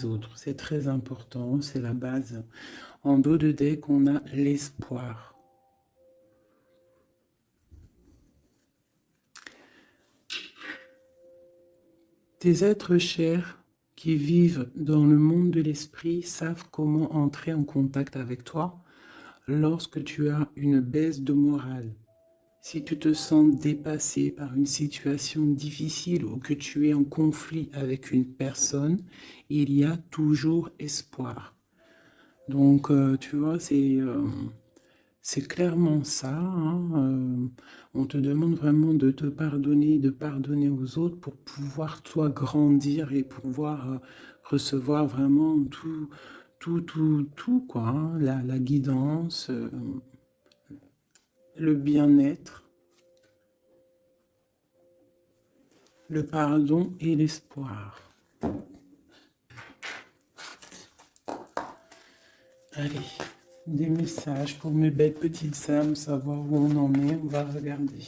autres. C'est très important, c'est la base. En dos de deck, on a l'espoir. Tes êtres chers qui vivent dans le monde de l'esprit savent comment entrer en contact avec toi lorsque tu as une baisse de morale. Si tu te sens dépassé par une situation difficile ou que tu es en conflit avec une personne, il y a toujours espoir. Donc, tu vois, c'est clairement ça. Hein, on te demande vraiment de te pardonner, de pardonner aux autres pour pouvoir, toi, grandir et pouvoir recevoir vraiment tout, quoi. Hein, la guidance, le bien-être, le pardon et l'espoir. Allez, des messages pour mes belles petites âmes, savoir où on en est, on va regarder.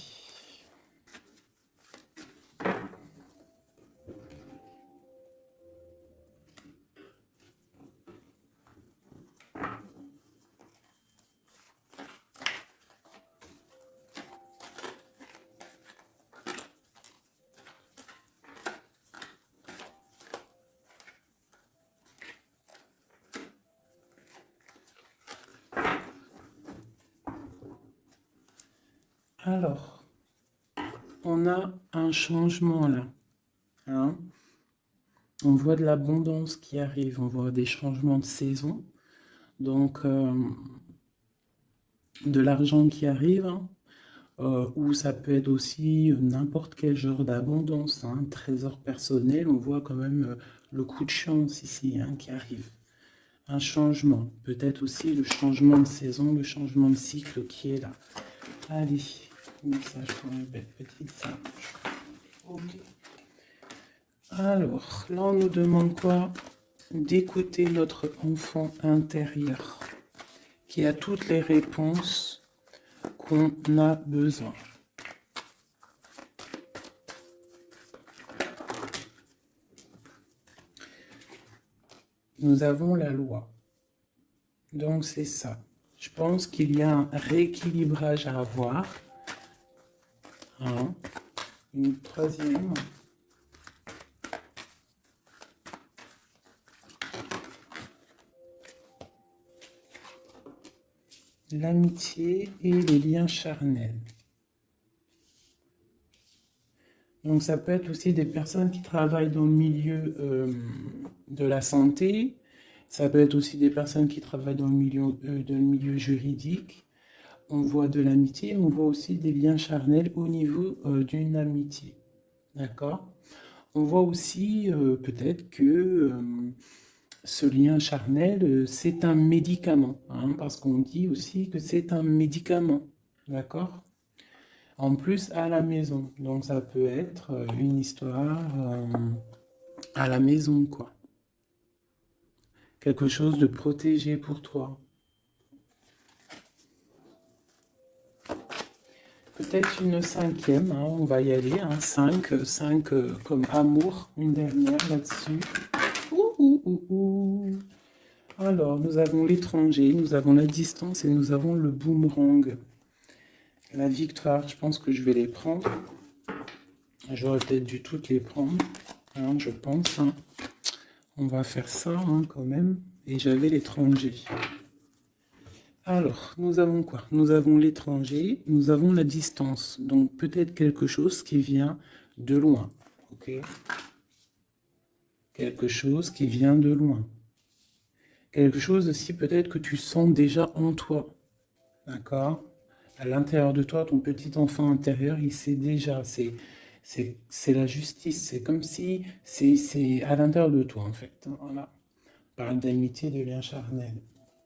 Alors, on a un changement là. Hein. On voit de l'abondance qui arrive, on voit des changements de saison. Donc, de l'argent qui arrive, hein, ou ça peut être aussi n'importe quel genre d'abondance, hein, trésor personnel. On voit quand même le coup de chance ici hein, qui arrive. Un changement, peut-être aussi le changement de saison, le changement de cycle qui est là. Allez, message pour une belle petite singe. Ok. Alors, là on nous demande quoi? D'écouter notre enfant intérieur qui a toutes les réponses qu'on a besoin. Nous avons la loi. Donc c'est ça. Je pense qu'il y a un rééquilibrage à avoir. Hein. Une troisième. L'amitié et les liens charnels. Donc ça peut être aussi des personnes qui travaillent dans le milieu de la santé. Ça peut être aussi des personnes qui travaillent dans le milieu juridique. On voit de l'amitié, on voit aussi des liens charnels au niveau d'une amitié. D'accord? On voit aussi peut-être que ce lien charnel, c'est un médicament, hein, parce qu'on dit aussi que c'est un médicament, d'accord? En plus, à la maison. Donc, ça peut être une histoire à la maison, quoi. Quelque chose de protégé pour toi. Peut-être une cinquième, hein, on va y aller, hein, 5 comme amour, une dernière là-dessus. Alors, nous avons l'étranger, nous avons la distance et nous avons le boomerang. La victoire, je pense que je vais les prendre. J'aurais peut-être dû toutes les prendre, hein, je pense. Hein. On va faire ça hein, quand même. Et j'avais l'étranger. Alors, nous avons quoi? Nous avons l'étranger, nous avons la distance. Donc, peut-être quelque chose qui vient de loin. Ok? Quelque chose qui vient de loin. Quelque chose aussi peut-être que tu sens déjà en toi. D'accord? À l'intérieur de toi, ton petit enfant intérieur, il sait déjà. C'est la justice. C'est comme si c'est à l'intérieur de toi, en fait. Voilà. On parle d'amitié, de lien charnel.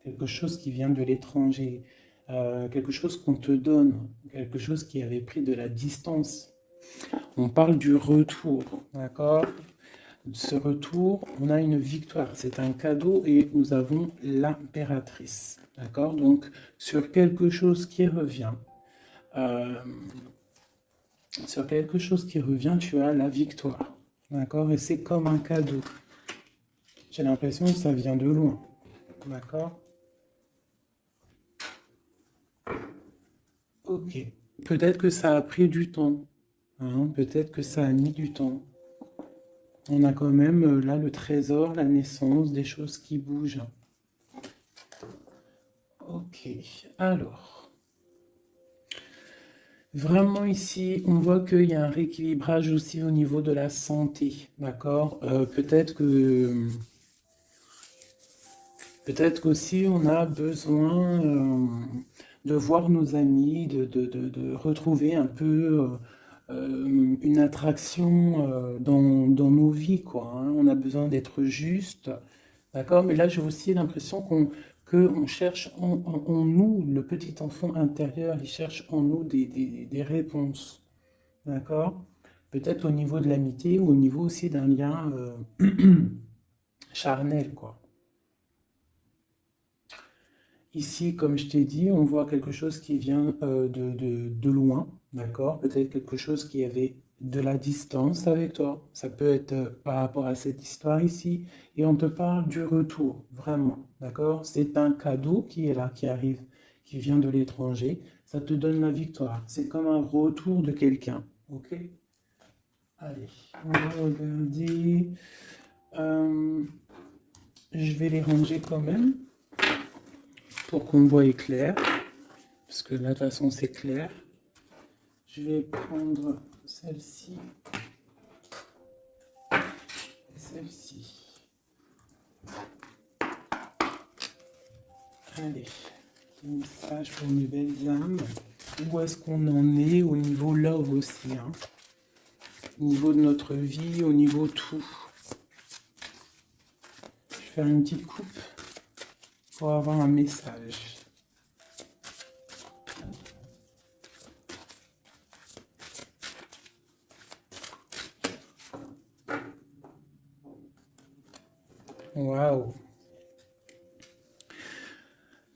Quelque chose qui vient de l'étranger. Quelque chose qu'on te donne. Quelque chose qui avait pris de la distance. On parle du retour. D'accord? Ce retour, on a une victoire, c'est un cadeau et nous avons l'impératrice. D'accord? Donc, sur quelque chose qui revient, tu as la victoire. D'accord? Et c'est comme un cadeau. J'ai l'impression que ça vient de loin. D'accord? Ok. Peut-être que ça a pris du temps. Hein, peut-être que ça a mis du temps. On a quand même là le trésor, la naissance, des choses qui bougent. Ok. Alors. Vraiment ici, on voit qu'il y a un rééquilibrage aussi au niveau de la santé. D'accord? Peut-être qu'aussi on a besoin de voir nos amis, de retrouver un peu une attraction dans nos vies, quoi. Hein. On a besoin d'être juste, d'accord? Mais là, j'ai aussi l'impression qu'on cherche en nous, le petit enfant intérieur, il cherche en nous des réponses, d'accord? Peut-être au niveau de l'amitié ou au niveau aussi d'un lien charnel, quoi. Ici, comme je t'ai dit, on voit quelque chose qui vient de loin, d'accord? Peut-être quelque chose qui avait de la distance avec toi. Ça peut être par rapport à cette histoire ici. Et on te parle du retour, vraiment, d'accord? C'est un cadeau qui est là, qui arrive, qui vient de l'étranger. Ça te donne la victoire. C'est comme un retour de quelqu'un, ok? Allez, on va regarder. Je vais les ranger quand même pour qu'on voie clair, parce que là, de toute façon, c'est clair. Je vais prendre celle-ci et celle-ci. Allez, petit message pour mes belles âmes. Où est-ce qu'on en est au niveau love aussi, hein? Au niveau de notre vie, au niveau tout. Je vais faire une petite coupe pour avoir un message. Waouh!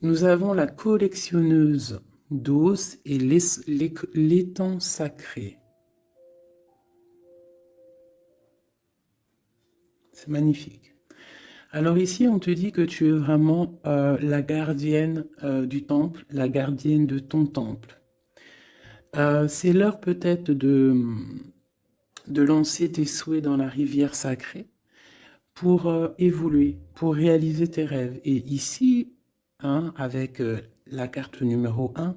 Nous avons la collectionneuse d'os et l'étang sacré. C'est magnifique. Alors ici, on te dit que tu es vraiment la gardienne du temple, la gardienne de ton temple. C'est l'heure peut-être de lancer tes souhaits dans la rivière sacrée pour évoluer, pour réaliser tes rêves. Et ici, hein, avec la carte numéro 1,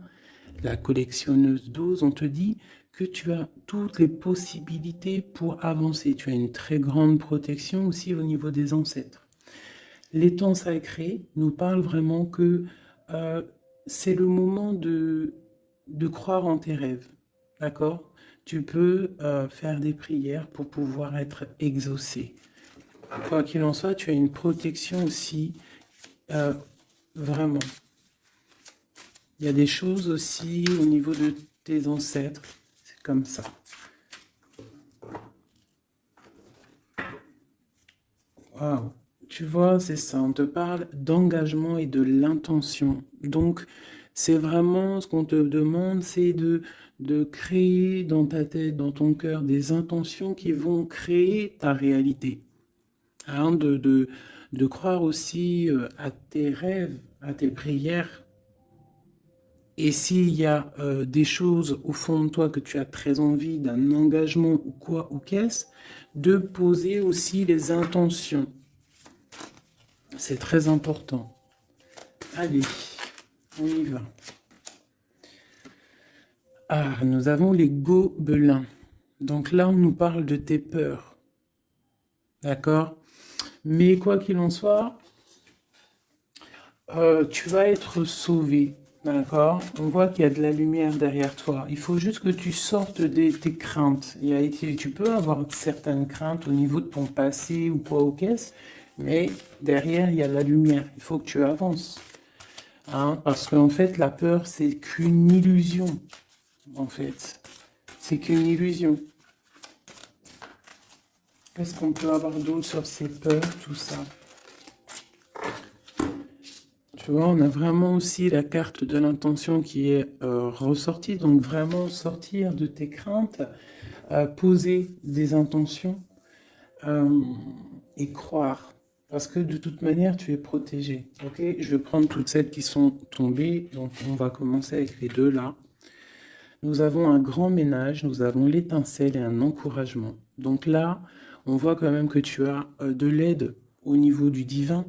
la collectionneuse d'os, on te dit que tu as toutes les possibilités pour avancer. Tu as une très grande protection aussi au niveau des ancêtres. L'étang sacré nous parle vraiment que c'est le moment de croire en tes rêves. D'accord? Tu peux faire des prières pour pouvoir être exaucé. Quoi qu'il en soit, tu as une protection aussi, vraiment. Il y a des choses aussi au niveau de tes ancêtres. C'est comme ça. Waouh! Tu vois, c'est ça. On te parle d'engagement et de l'intention. Donc, c'est vraiment ce qu'on te demande, c'est de créer dans ta tête, dans ton cœur, des intentions qui vont créer ta réalité. Hein, de croire aussi à tes rêves, à tes prières. Et s'il y a des choses au fond de toi que tu as très envie, d'un engagement ou quoi ou qu'est-ce, de poser aussi les intentions. C'est très important. Allez, on y va. Ah, nous avons les gobelins. Donc là, on nous parle de tes peurs. D'accord? Mais quoi qu'il en soit, tu vas être sauvé. D'accord? On voit qu'il y a de la lumière derrière toi. Il faut juste que tu sortes de tes craintes. Tu peux avoir certaines craintes au niveau de ton passé ou quoi ou qu'est-ce, mais derrière, il y a de la lumière. Il faut que tu avances. Hein? Parce qu'en fait, la peur, c'est qu'une illusion. En fait, c'est qu'une illusion. Qu'est-ce qu'on peut avoir d'autre sur ces peurs, tout ça? Tu vois, on a vraiment aussi la carte de l'intention qui est ressortie. Donc vraiment sortir de tes craintes, poser des intentions et croire. Parce que de toute manière, tu es protégé. Ok, je vais prendre toutes celles qui sont tombées. Donc, on va commencer avec les deux là. Nous avons un grand ménage, nous avons l'étincelle et un encouragement. Donc là, on voit quand même que tu as de l'aide au niveau du divin.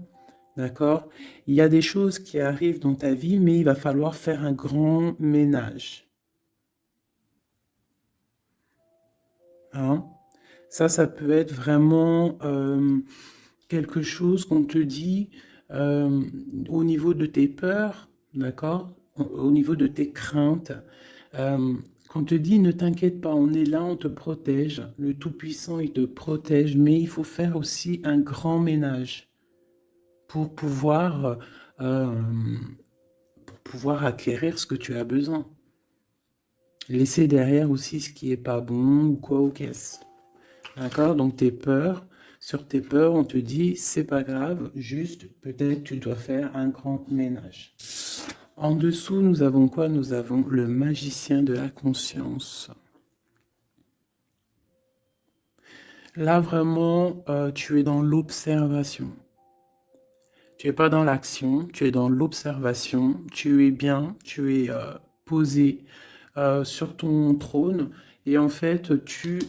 D'accord? Il y a des choses qui arrivent dans ta vie, mais il va falloir faire un grand ménage. Hein? Ça peut être vraiment quelque chose qu'on te dit euh, au niveau de tes peurs, d'accord? Au niveau de tes craintes. Euh, qu'on te dit, ne t'inquiète pas, on est là, on te protège. Le Tout-Puissant, il te protège, mais il faut faire aussi un grand ménage pour euh, pour pouvoir acquérir ce que tu as besoin. Laisser derrière aussi ce qui est pas bon ou quoi ou qu'est-ce. D'accord? Donc tes peurs, sur tes peurs, on te dit, c'est pas grave, juste peut-être tu dois faire un grand ménage. En dessous, nous avons quoi? Nous avons le magicien de la conscience. Là, vraiment, tu es dans l'observation. Tu n'es pas dans l'action, tu es dans l'observation. Tu es bien, tu es posé sur ton trône. Et en fait, tu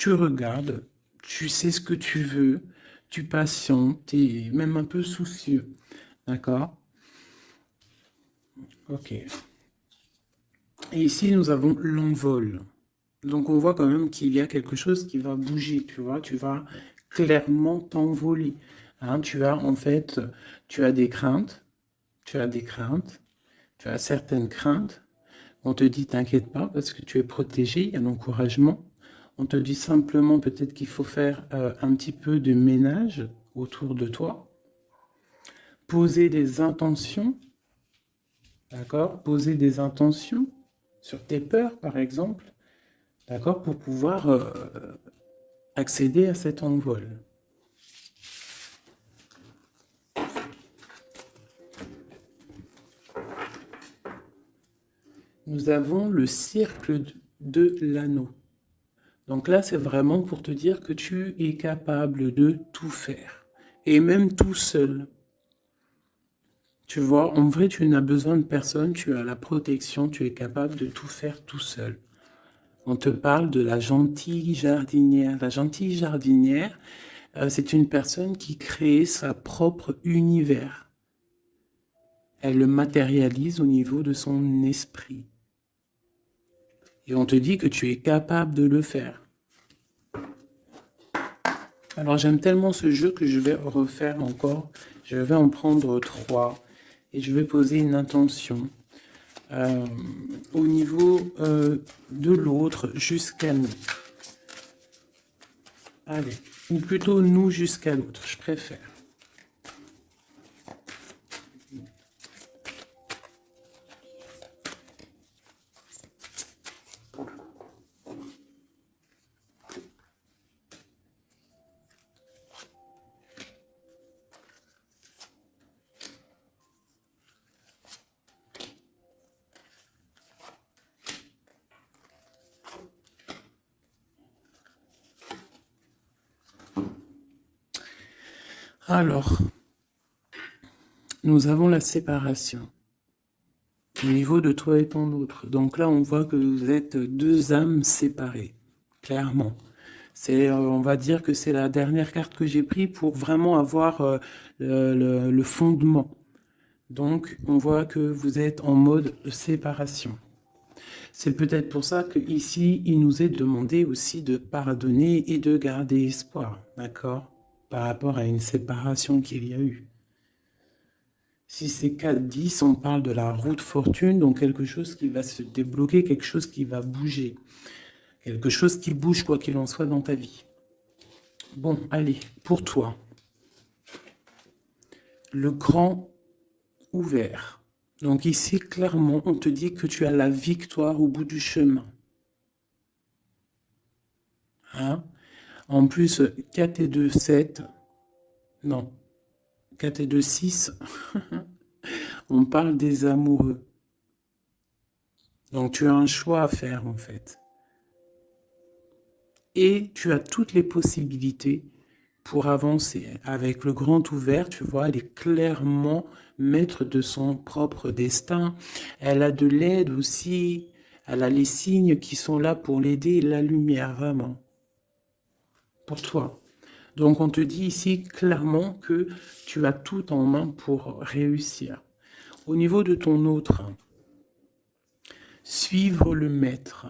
regardes, tu sais ce que tu veux, tu patientes, tu es même un peu soucieux. D'accord? Ok. Et ici, nous avons l'envol. Donc, on voit quand même qu'il y a quelque chose qui va bouger, tu vois. Tu vas clairement t'envoler. Hein, tu as, en fait, tu as des craintes, tu as des craintes, tu as certaines craintes. On te dit, t'inquiète pas, parce que tu es protégé, il y a l'encouragement. On te dit simplement peut-être qu'il faut faire un petit peu de ménage autour de toi. Poser des intentions, d'accord? Poser des intentions sur tes peurs, par exemple, d'accord? Pour pouvoir accéder à cet envol. Nous avons le cercle de l'anneau. Donc là, c'est vraiment pour te dire que tu es capable de tout faire. Et même tout seul. Tu vois, en vrai, tu n'as besoin de personne, tu as la protection, tu es capable de tout faire tout seul. On te parle de la gentille jardinière. La gentille jardinière, c'est une personne qui crée sa propre univers. Elle le matérialise au niveau de son esprit. Et on te dit que tu es capable de le faire. Alors j'aime tellement ce jeu que je vais refaire encore. Je vais en prendre 3 et je vais poser une intention au niveau de l'autre jusqu'à nous. Allez, ou plutôt nous jusqu'à l'autre, je préfère. Alors, nous avons la séparation au niveau de toi et ton autre. Donc là, on voit que vous êtes deux âmes séparées, clairement. On va dire que c'est la dernière carte que j'ai prise pour vraiment avoir le fondement. Donc, on voit que vous êtes en mode séparation. C'est peut-être pour ça qu'ici, il nous est demandé aussi de pardonner et de garder espoir, d'accord? Par rapport à une séparation qu'il y a eu. Si c'est 4-10, on parle de la route fortune, donc quelque chose qui va se débloquer, quelque chose qui va bouger. Quelque chose qui bouge, quoi qu'il en soit, dans ta vie. Bon, allez, pour toi. Le grand ouvert. Donc ici, clairement, on te dit que tu as la victoire au bout du chemin. Hein? En plus, 4 et 2, 7. Non, 4 et 2, 6. On parle des amoureux. Donc tu as un choix à faire, en fait. Et tu as toutes les possibilités pour avancer. Avec le grand ouvert, tu vois, elle est clairement maître de son propre destin. Elle a de l'aide aussi. Elle a les signes qui sont là pour l'aider, la lumière, vraiment. Pour toi. Donc, on te dit ici clairement que tu as tout en main pour réussir. Au niveau de ton autre, suivre le maître.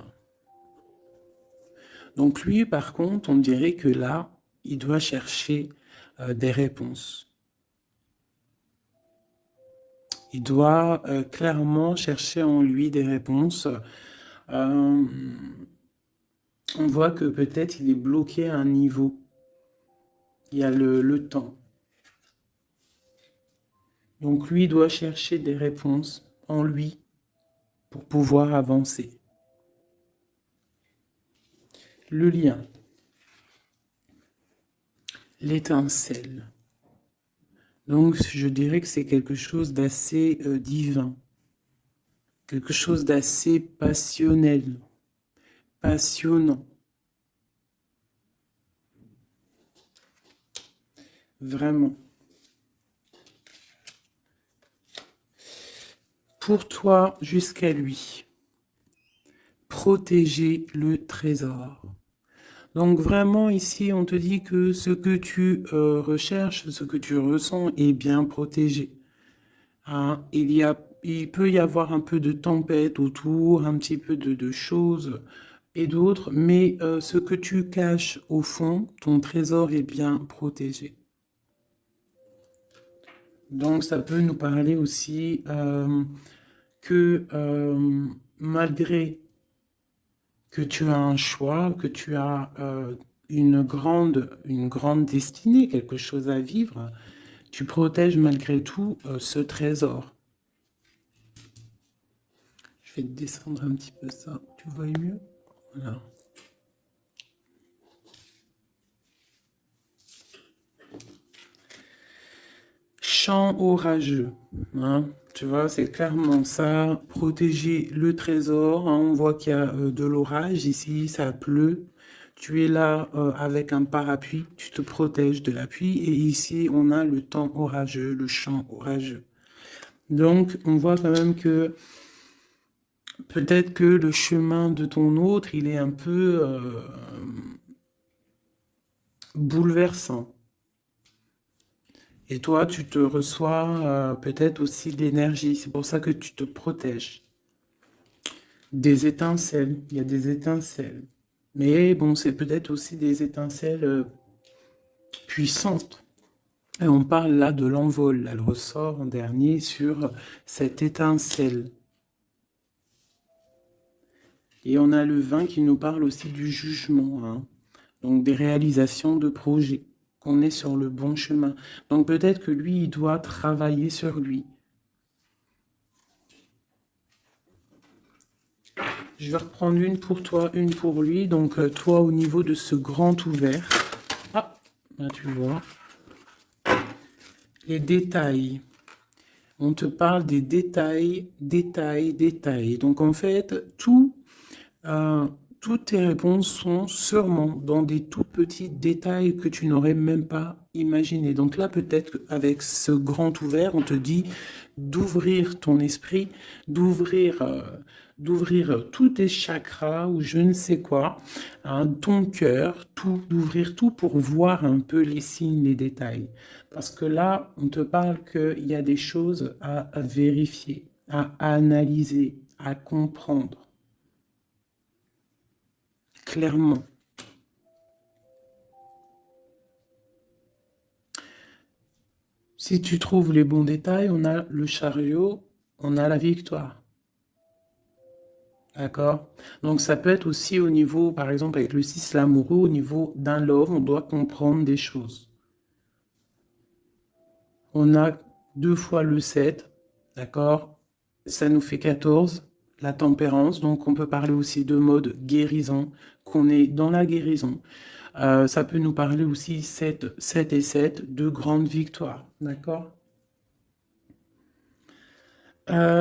Donc, lui, par contre, on dirait que là, il doit chercher des réponses. Il doit clairement chercher en lui des réponses. On voit que peut-être il est bloqué à un niveau. Il y a le temps. Donc lui doit chercher des réponses en lui pour pouvoir avancer. Le lien. L'étincelle. Donc je dirais que c'est quelque chose d'assez divin. Quelque chose d'assez passionnel. Passionnant. Vraiment. Pour toi jusqu'à lui. Protéger le trésor. Donc vraiment ici on te dit que ce que tu recherches, ce que tu ressens est bien protégé. Hein, il peut y avoir un peu de tempête autour, un petit peu de choses et d'autres, mais ce que tu caches au fond, ton trésor est bien protégé. Donc ça peut nous parler aussi que malgré que tu as un choix, que tu as une grande destinée, quelque chose à vivre, tu protèges malgré tout ce trésor. Je vais descendre un petit peu ça, tu vois mieux? Voilà. Chant orageux, hein, tu vois, c'est clairement ça, protéger le trésor, hein, on voit qu'il y a de l'orage ici, ça pleut, tu es là avec un parapluie, tu te protèges de la pluie, et ici on a le temps orageux, le chant orageux. Donc on voit quand même que peut-être que le chemin de ton autre, il est un peu bouleversant. Et toi, tu te reçois peut-être aussi de l'énergie. C'est pour ça que tu te protèges. Des étincelles. Il y a des étincelles. Mais bon, c'est peut-être aussi des étincelles puissantes. Et on parle là de l'envol. Elle ressort en dernier sur cette étincelle. Et on a le 20 qui nous parle aussi du jugement. Hein. Donc des réalisations de projets. Qu'on est sur le bon chemin. Donc peut-être que lui, il doit travailler sur lui. Je vais reprendre une pour toi, une pour lui. Donc toi, au niveau de ce grand ouvert. Ah, là tu vois. Les détails. On te parle des détails, détails, détails. Donc en fait, toutes tes réponses sont sûrement dans des tout petits détails que tu n'aurais même pas imaginé. Donc là, peut-être qu'avec ce grand ouvert, on te dit d'ouvrir ton esprit, d'ouvrir tous tes chakras ou je ne sais quoi, hein, ton cœur, tout, d'ouvrir tout pour voir un peu les signes, les détails. Parce que là, on te parle qu'il y a des choses à vérifier, à analyser, à comprendre. Clairement. Si tu trouves les bons détails, on a le chariot, on a la victoire. D'accord? Donc ça peut être aussi au niveau, par exemple avec le 6 l'amoureux, au niveau d'un love, on doit comprendre des choses. On a 2 fois le 7, d'accord? Ça nous fait 14, la tempérance, donc on peut parler aussi de mode guérison, qu'on est dans la guérison. Ça peut nous parler aussi 7 et 7, de grandes victoires, d'accord?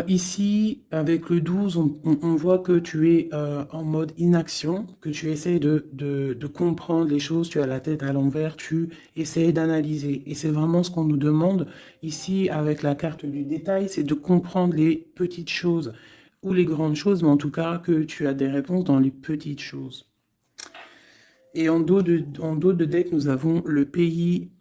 Ici, avec le 12, on voit que tu es en mode inaction, que tu essaies de comprendre les choses, tu as la tête à l'envers, tu essaies d'analyser. Et c'est vraiment ce qu'on nous demande ici avec la carte du détail, c'est de comprendre les petites choses ou les grandes choses, mais en tout cas que tu as des réponses dans les petites choses. Et en dos de deck, nous avons le pays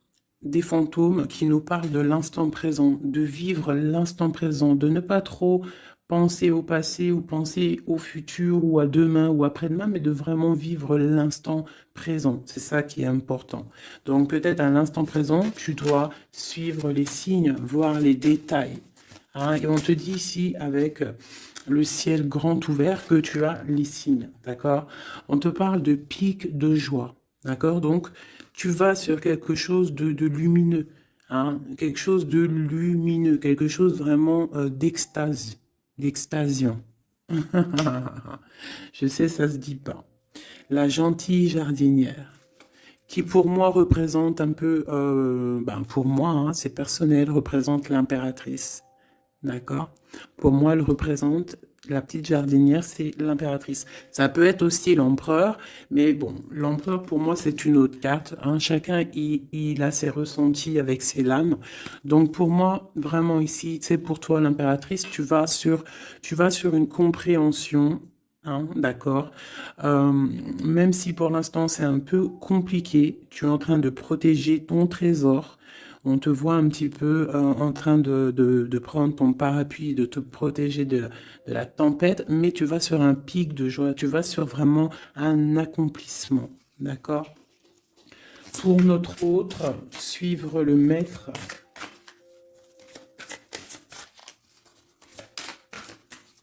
des fantômes qui nous parlent de l'instant présent, de vivre l'instant présent, de ne pas trop penser au passé ou penser au futur ou à demain ou après-demain, mais de vraiment vivre l'instant présent. C'est ça qui est important. Donc peut-être à l'instant présent, tu dois suivre les signes, voir les détails. Hein, et on te dit ici avec le ciel grand ouvert que tu as les signes, d'accord? On te parle de pic de joie, d'accord? Donc, tu vas sur quelque chose de lumineux, hein? Quelque chose de lumineux, quelque chose vraiment d'extase, d'extasiant. Je sais, ça se dit pas. La gentille jardinière, qui pour moi représente un peu, pour moi, hein, c'est personnel, représente l'impératrice. D'accord? Pour moi, elle représente la petite jardinière, c'est l'impératrice. Ça peut être aussi l'empereur, mais bon, l'empereur pour moi c'est une autre carte. Hein. Chacun il a ses ressentis avec ses lames. Donc pour moi, vraiment ici, c'est pour toi l'impératrice, tu vas sur une compréhension. Hein, d'accord. Même si pour l'instant c'est un peu compliqué, tu es en train de protéger ton trésor. On te voit un petit peu en train de prendre ton parapluie, de te protéger de la tempête, mais tu vas sur un pic de joie, tu vas sur vraiment un accomplissement, d'accord? Pour notre autre, suivre le maître.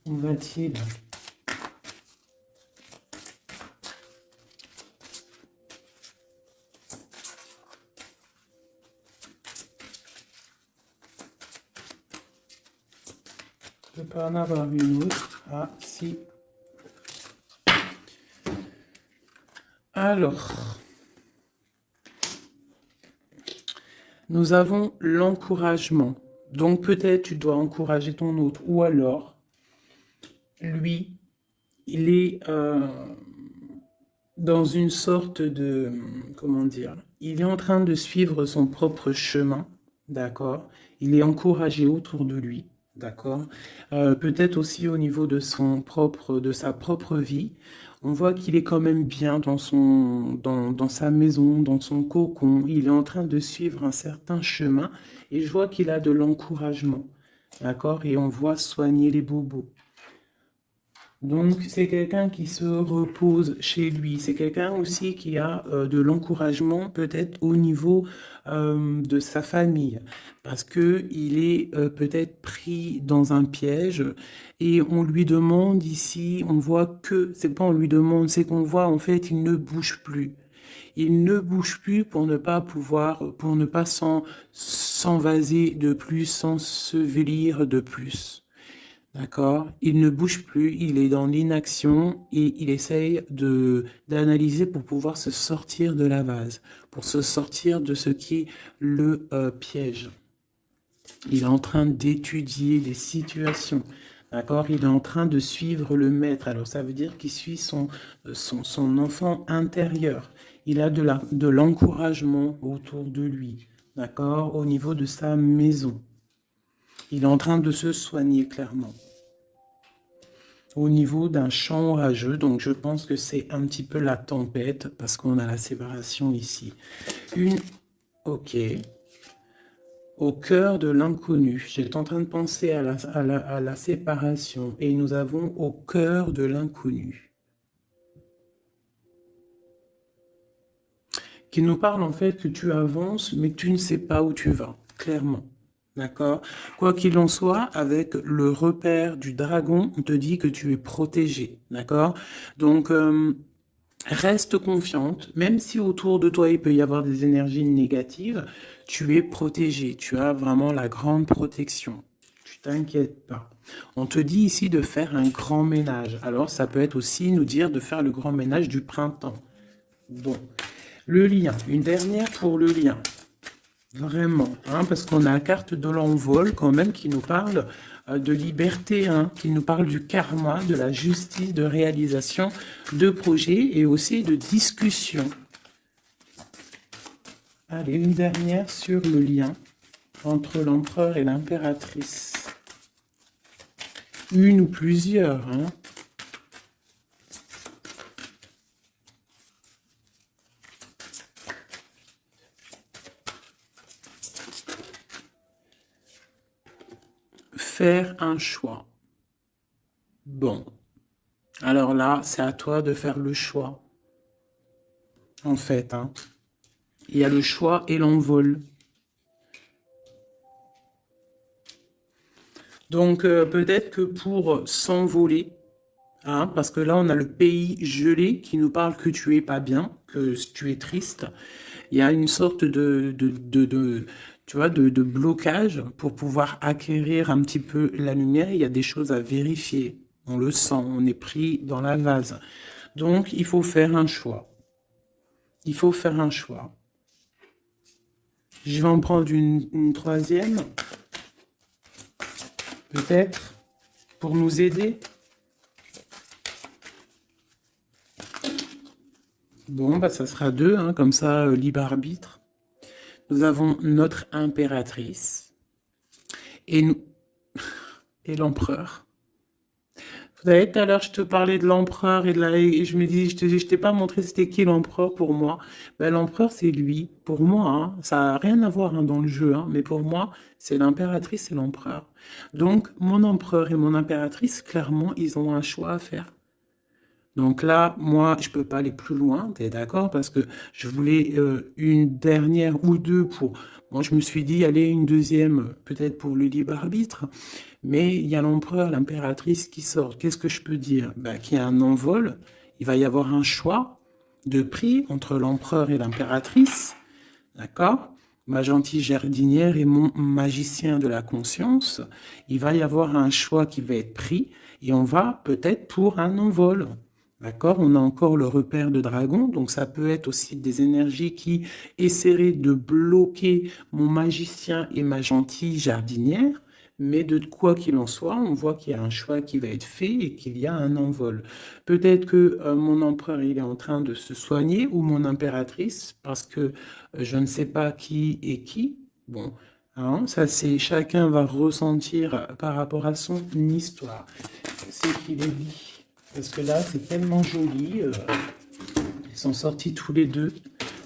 Où va-t-il? Je peux en avoir une autre. Ah, si. Alors, nous avons l'encouragement. Donc peut-être tu dois encourager ton autre. Ou alors, lui, il est dans une sorte de... Comment dire? Il est en train de suivre son propre chemin. D'accord? Il est encouragé autour de lui. D'accord. Peut-être aussi au niveau de de sa propre vie. On voit qu'il est quand même bien dans sa maison, dans son cocon. Il est en train de suivre un certain chemin et je vois qu'il a de l'encouragement. D'accord. Et on voit soigner les bobos. Donc, c'est quelqu'un qui se repose chez lui. C'est quelqu'un aussi qui a de l'encouragement peut-être au niveau de sa famille. Parce que il est peut-être pris dans un piège et on lui demande ici, on voit que, c'est pas on lui demande, c'est qu'on voit en fait, il ne bouge plus. Il ne bouge plus pour ne pas pouvoir, pour ne pas s'envaser de plus, s'ensevelir de plus. D'accord? Il ne bouge plus, il est dans l'inaction et il essaye d'analyser pour pouvoir se sortir de la vase, pour se sortir de ce qui le piège. Il est en train d'étudier les situations. D'accord? Il est en train de suivre le maître. Alors ça veut dire qu'il suit son enfant intérieur. Il a de l'encouragement autour de lui. D'accord? Au niveau de sa maison. Il est en train de se soigner clairement. Au niveau d'un champ orageux, donc je pense que c'est un petit peu la tempête, parce qu'on a la séparation ici. Ok. Au cœur de l'inconnu. J'étais en train de penser à la séparation, et nous avons au cœur de l'inconnu. Qui nous parle en fait que tu avances, mais tu ne sais pas où tu vas, clairement. D'accord? Quoi qu'il en soit, avec le repère du dragon, on te dit que tu es protégé. D'accord? Donc, reste confiante, même si autour de toi il peut y avoir des énergies négatives, tu es protégé. Tu as vraiment la grande protection. Tu t'inquiètes pas. On te dit ici de faire un grand ménage. Alors, ça peut être aussi nous dire de faire le grand ménage du printemps. Bon. Le lien. Une dernière pour le lien. Vraiment, hein, parce qu'on a la carte de l'envol quand même qui nous parle de liberté, hein, qui nous parle du karma, de la justice, de réalisation de projets et aussi de discussion. Allez, une dernière sur le lien entre l'empereur et l'impératrice. Une ou plusieurs, hein. Faire un choix. Bon. Alors là, c'est à toi de faire le choix. En fait, hein. Il y a le choix et l'envol. Donc, peut-être que pour s'envoler, hein, parce que là, on a le pays gelé qui nous parle que tu es pas bien, que tu es triste. Il y a une sorte tu vois, de blocage pour pouvoir acquérir un petit peu la lumière. Il y a des choses à vérifier. On le sent, on est pris dans la vase. Donc, il faut faire un choix. Il faut faire un choix. Je vais en prendre une troisième. Peut-être, pour nous aider. Bon, bah ça sera deux, hein, comme ça, libre arbitre. Nous avons notre impératrice et nous et l'empereur. Vous savez, tout à l'heure, je te parlais de l'empereur et je me dis, je t'ai pas montré c'était qui l'empereur pour moi. Ben, l'empereur, c'est lui. Pour moi, hein, ça n'a rien à voir hein, dans le jeu, hein, mais pour moi, c'est l'impératrice et l'empereur. Donc, mon empereur et mon impératrice, clairement, ils ont un choix à faire. Donc là, moi, je peux pas aller plus loin, t'es d'accord? Parce que je voulais une dernière ou deux pour... Moi, je me suis dit, allez, une deuxième, peut-être pour le libre arbitre. Mais il y a l'empereur, l'impératrice qui sort. Qu'est-ce que je peux dire? Ben, qu'il y a un envol. Il va y avoir un choix de prix entre l'empereur et l'impératrice. D'accord? Ma gentille jardinière et mon magicien de la conscience. Il va y avoir un choix qui va être pris et on va peut-être pour un envol. D'accord? On a encore le repère de dragon, donc ça peut être aussi des énergies qui essaieraient de bloquer mon magicien et ma gentille jardinière. Mais de quoi qu'il en soit, on voit qu'il y a un choix qui va être fait et qu'il y a un envol. Peut-être que mon empereur il est en train de se soigner ou mon impératrice parce que je ne sais pas qui est qui. Bon, hein, ça c'est chacun va ressentir par rapport à son histoire. C'est qu'il est dit. Parce que là, c'est tellement joli. Ils sont sortis tous les deux.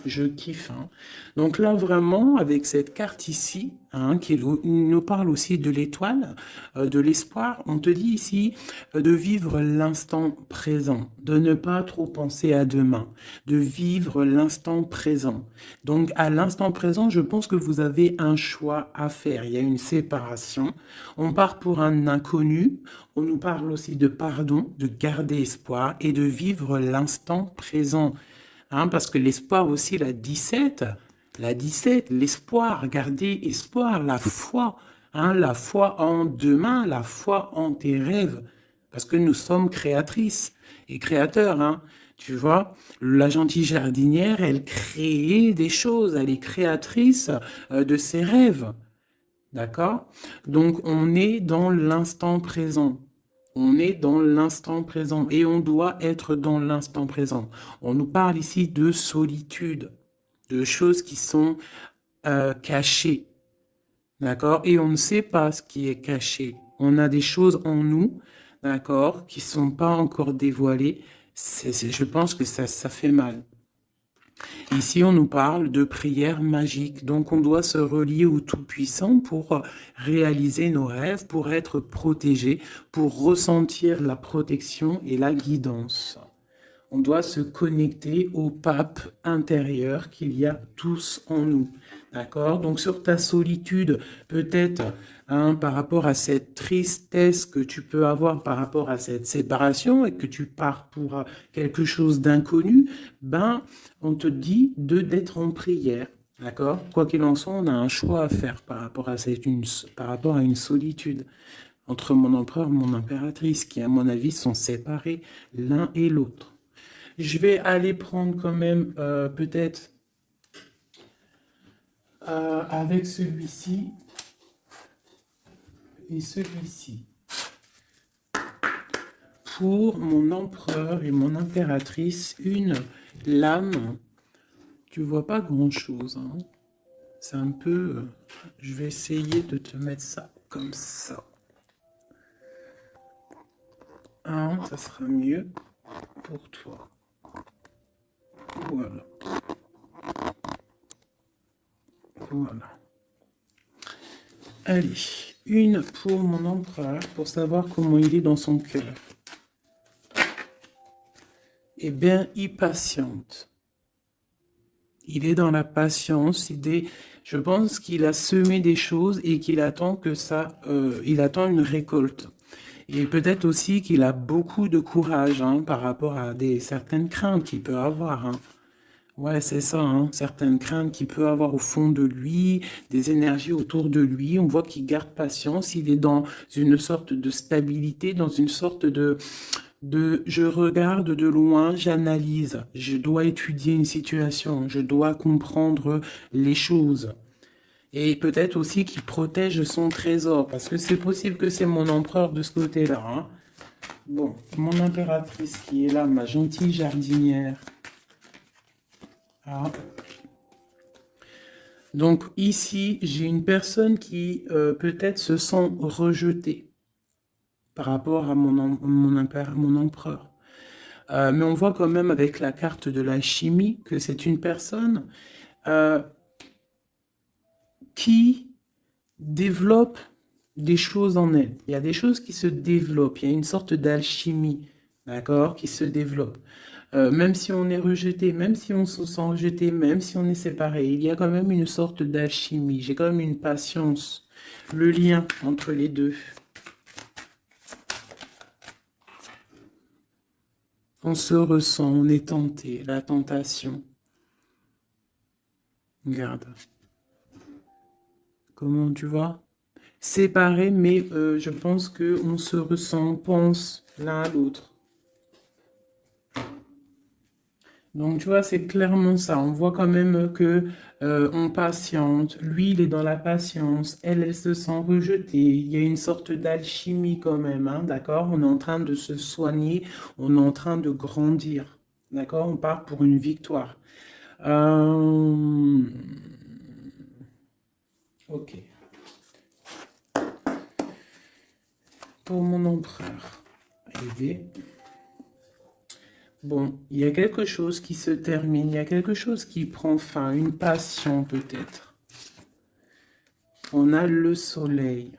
Je kiffe. Hein. Donc là, vraiment, avec cette carte ici, hein, qui nous parle aussi de l'étoile, de l'espoir, on te dit ici de vivre l'instant présent, de ne pas trop penser à demain, de vivre l'instant présent. Donc à l'instant présent, je pense que vous avez un choix à faire. Il y a une séparation. On part pour un inconnu. On nous parle aussi de pardon, de garder espoir et de vivre l'instant présent. Hein, parce que l'espoir aussi, la 17, l'espoir, garder espoir, hein, la foi en demain, la foi en tes rêves, parce que nous sommes créatrices et créateurs, hein, tu vois, la gentille jardinière, elle crée des choses, elle est créatrice de ses rêves, d'accord? Donc on est dans l'instant présent. On est dans l'instant présent et on doit être dans l'instant présent. On nous parle ici de solitude, de choses qui sont cachées, d'accord? Et on ne sait pas ce qui est caché. On a des choses en nous, d'accord, qui ne sont pas encore dévoilées. Je pense que ça fait mal. Ici, on nous parle de prière magique. Donc, on doit se relier au Tout-Puissant pour réaliser nos rêves, pour être protégé, pour ressentir la protection et la guidance. On doit se connecter au pape intérieur qu'il y a tous en nous. D'accord? Donc, sur ta solitude, peut-être, hein, par rapport à cette tristesse que tu peux avoir par rapport à cette séparation et que tu pars pour quelque chose d'inconnu, ben, on te dit d'être en prière. D'accord? Quoi qu'il en soit, on a un choix à faire par rapport par rapport à une solitude entre mon empereur et mon impératrice, qui, à mon avis, sont séparés l'un et l'autre. Je vais aller prendre quand même peut-être avec celui-ci et celui-ci. Pour mon empereur et mon impératrice, une lame, tu vois pas grand-chose, hein. C'est un peu... je vais essayer de te mettre ça comme ça. Hein, ça sera mieux pour toi. Voilà. Voilà. Allez, une pour mon empereur, pour savoir comment il est dans son cœur. Eh bien, il patiente. Il est dans la patience. Je pense qu'il a semé des choses et qu'il attend que ça... il attend une récolte. Et peut-être aussi qu'il a beaucoup de courage, hein, par rapport à certaines craintes qu'il peut avoir, hein. Ouais, c'est ça, hein, certaines craintes qu'il peut avoir au fond de lui, des énergies autour de lui. On voit qu'il garde patience, il est dans une sorte de stabilité, dans une sorte de je regarde de loin, j'analyse, je dois étudier une situation, je dois comprendre les choses. Et peut-être aussi qu'il protège son trésor, parce que c'est possible que c'est mon empereur de ce côté-là, hein. Bon, mon impératrice qui est là, ma gentille jardinière. Ah. Donc ici, j'ai une personne qui peut-être se sent rejetée par rapport à mon empereur. Mais on voit quand même avec la carte de l'alchimie que c'est une personne qui développe des choses en elle. Il y a des choses qui se développent, il y a une sorte d'alchimie, d'accord, qui se développe. Même si on est rejeté, même si on se sent rejeté, même si on est séparé, il y a quand même une sorte d'alchimie. J'ai quand même une patience, le lien entre les deux. On se ressent, on est tenté, la tentation. Regarde. Comment tu vois? Séparés, mais je pense qu'on se ressent, on pense l'un à l'autre. Donc, tu vois, c'est clairement ça. On voit quand même que on patiente. Lui, il est dans la patience. Elle se sent rejetée. Il y a une sorte d'alchimie quand même, hein, d'accord? On est en train de se soigner. On est en train de grandir. D'accord? On part pour une victoire. Ok. Pour mon empereur. Aider. Bon, il y a quelque chose qui se termine, il y a quelque chose qui prend fin, une passion peut-être. On a le soleil.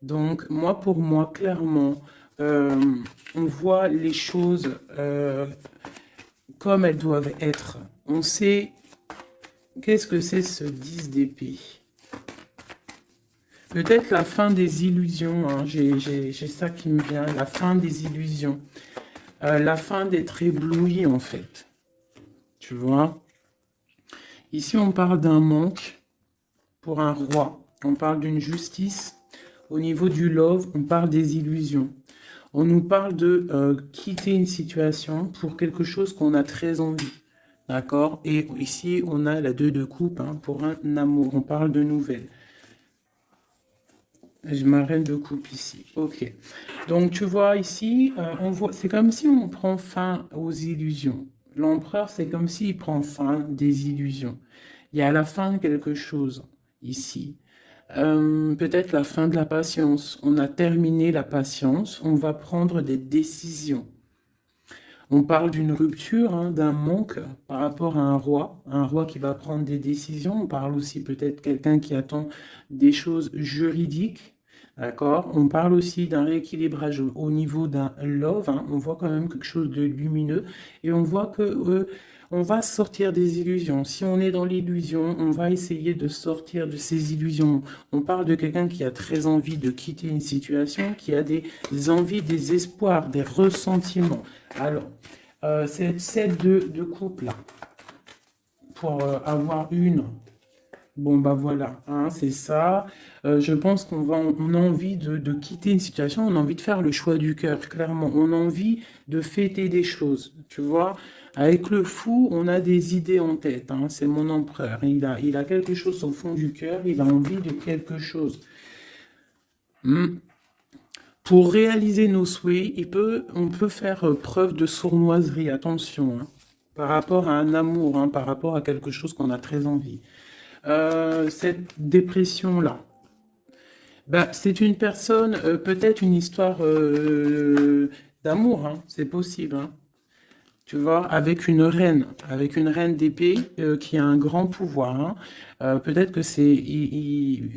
Donc, pour moi, clairement, on voit les choses comme elles doivent être. On sait qu'est-ce que c'est ce 10 d'épée. Peut-être la fin des illusions, hein. J'ai ça qui me vient, la fin des illusions. La fin d'être ébloui, en fait. Tu vois? Ici, on parle d'un manque pour un roi. On parle d'une justice. Au niveau du love, on parle des illusions. On nous parle de quitter une situation pour quelque chose qu'on a très envie. D'accord? Et ici, on a la 2 de coupe, hein, pour un amour. On parle de nouvelles. Je m'arrête de coupe ici. Ok. Donc, tu vois ici, on voit, c'est comme si on prend fin aux illusions. L'empereur, c'est comme s'il prend fin des illusions. Il y a la fin de quelque chose ici. Peut-être la fin de la patience. On a terminé la patience. On va prendre des décisions. On parle d'une rupture, hein, d'un manque par rapport à un roi qui va prendre des décisions. On parle aussi peut-être quelqu'un qui attend des choses juridiques. D'accord? On parle aussi d'un rééquilibrage au niveau d'un love, hein. On voit quand même quelque chose de lumineux et on voit que on va sortir des illusions. Si on est dans l'illusion, on va essayer de sortir de ces illusions. On parle de quelqu'un qui a très envie de quitter une situation, qui a des envies, des espoirs, des ressentiments. Alors, cette de couple là, pour avoir une... Bon, bah voilà, hein, c'est ça. Je pense on a envie de quitter une situation, on a envie de faire le choix du cœur, clairement. On a envie de fêter des choses, tu vois. Avec le fou, on a des idées en tête, hein, c'est mon empereur. Il a quelque chose au fond du cœur, il a envie de quelque chose. Hmm. Pour réaliser nos souhaits, on peut faire preuve de sournoiserie, attention, hein, par rapport à un amour, hein, par rapport à quelque chose qu'on a très envie. Cette dépression-là, bah, c'est une personne, peut-être une histoire d'amour, hein, c'est possible, hein. Tu vois, avec une reine d'épée qui a un grand pouvoir, hein. Peut-être que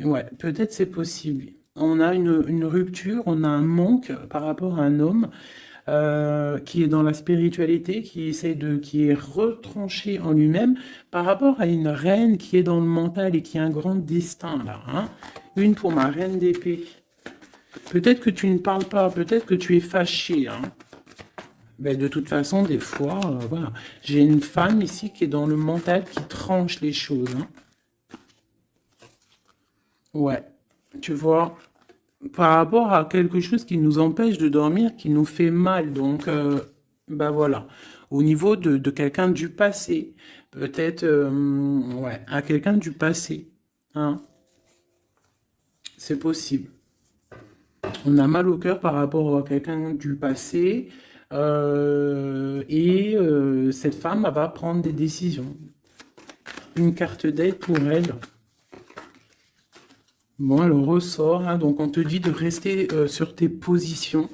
ouais, peut-être c'est possible. On a une rupture, on a un manque par rapport à un homme qui est dans la spiritualité, qui est retranché en lui-même par rapport à une reine qui est dans le mental et qui a un grand destin là, hein. Une pour ma reine d'épée. Peut-être que tu ne parles pas, peut-être que tu es fâché, hein. Ben, de toute façon, des fois, voilà. J'ai une femme ici qui est dans le mental qui tranche les choses, hein. Ouais, tu vois, par rapport à quelque chose qui nous empêche de dormir, qui nous fait mal. Donc, ben voilà. Au niveau de quelqu'un du passé, peut-être, ouais, à quelqu'un du passé, hein, c'est possible. On a mal au cœur par rapport à quelqu'un du passé. Cette femme elle va prendre des décisions. Une carte d'aide pour elle. Bon, elle ressort, hein, donc on te dit de rester sur tes positions,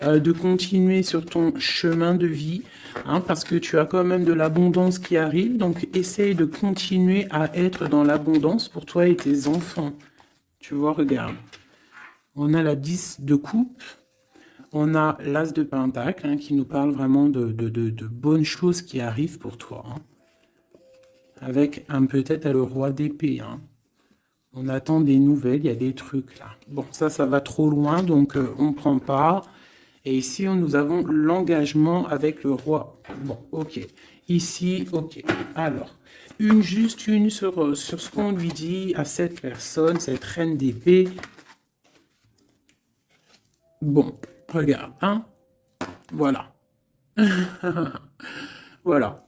de continuer sur ton chemin de vie, hein, parce que tu as quand même de l'abondance qui arrive, donc essaye de continuer à être dans l'abondance pour toi et tes enfants. Tu vois, regarde. On a la 10 de coupe. On a l'As de Pentacle, hein, qui nous parle vraiment de bonnes choses qui arrivent pour toi, hein. Avec peut-être le roi d'épée, hein. On attend des nouvelles, il y a des trucs là. Bon, ça va trop loin, donc on ne prend pas. Et ici, nous avons l'engagement avec le roi. Bon, ok. Ici, ok. Alors, juste une sur ce qu'on lui dit à cette personne, cette reine d'épée. Bon, regarde, hein. Voilà. Voilà.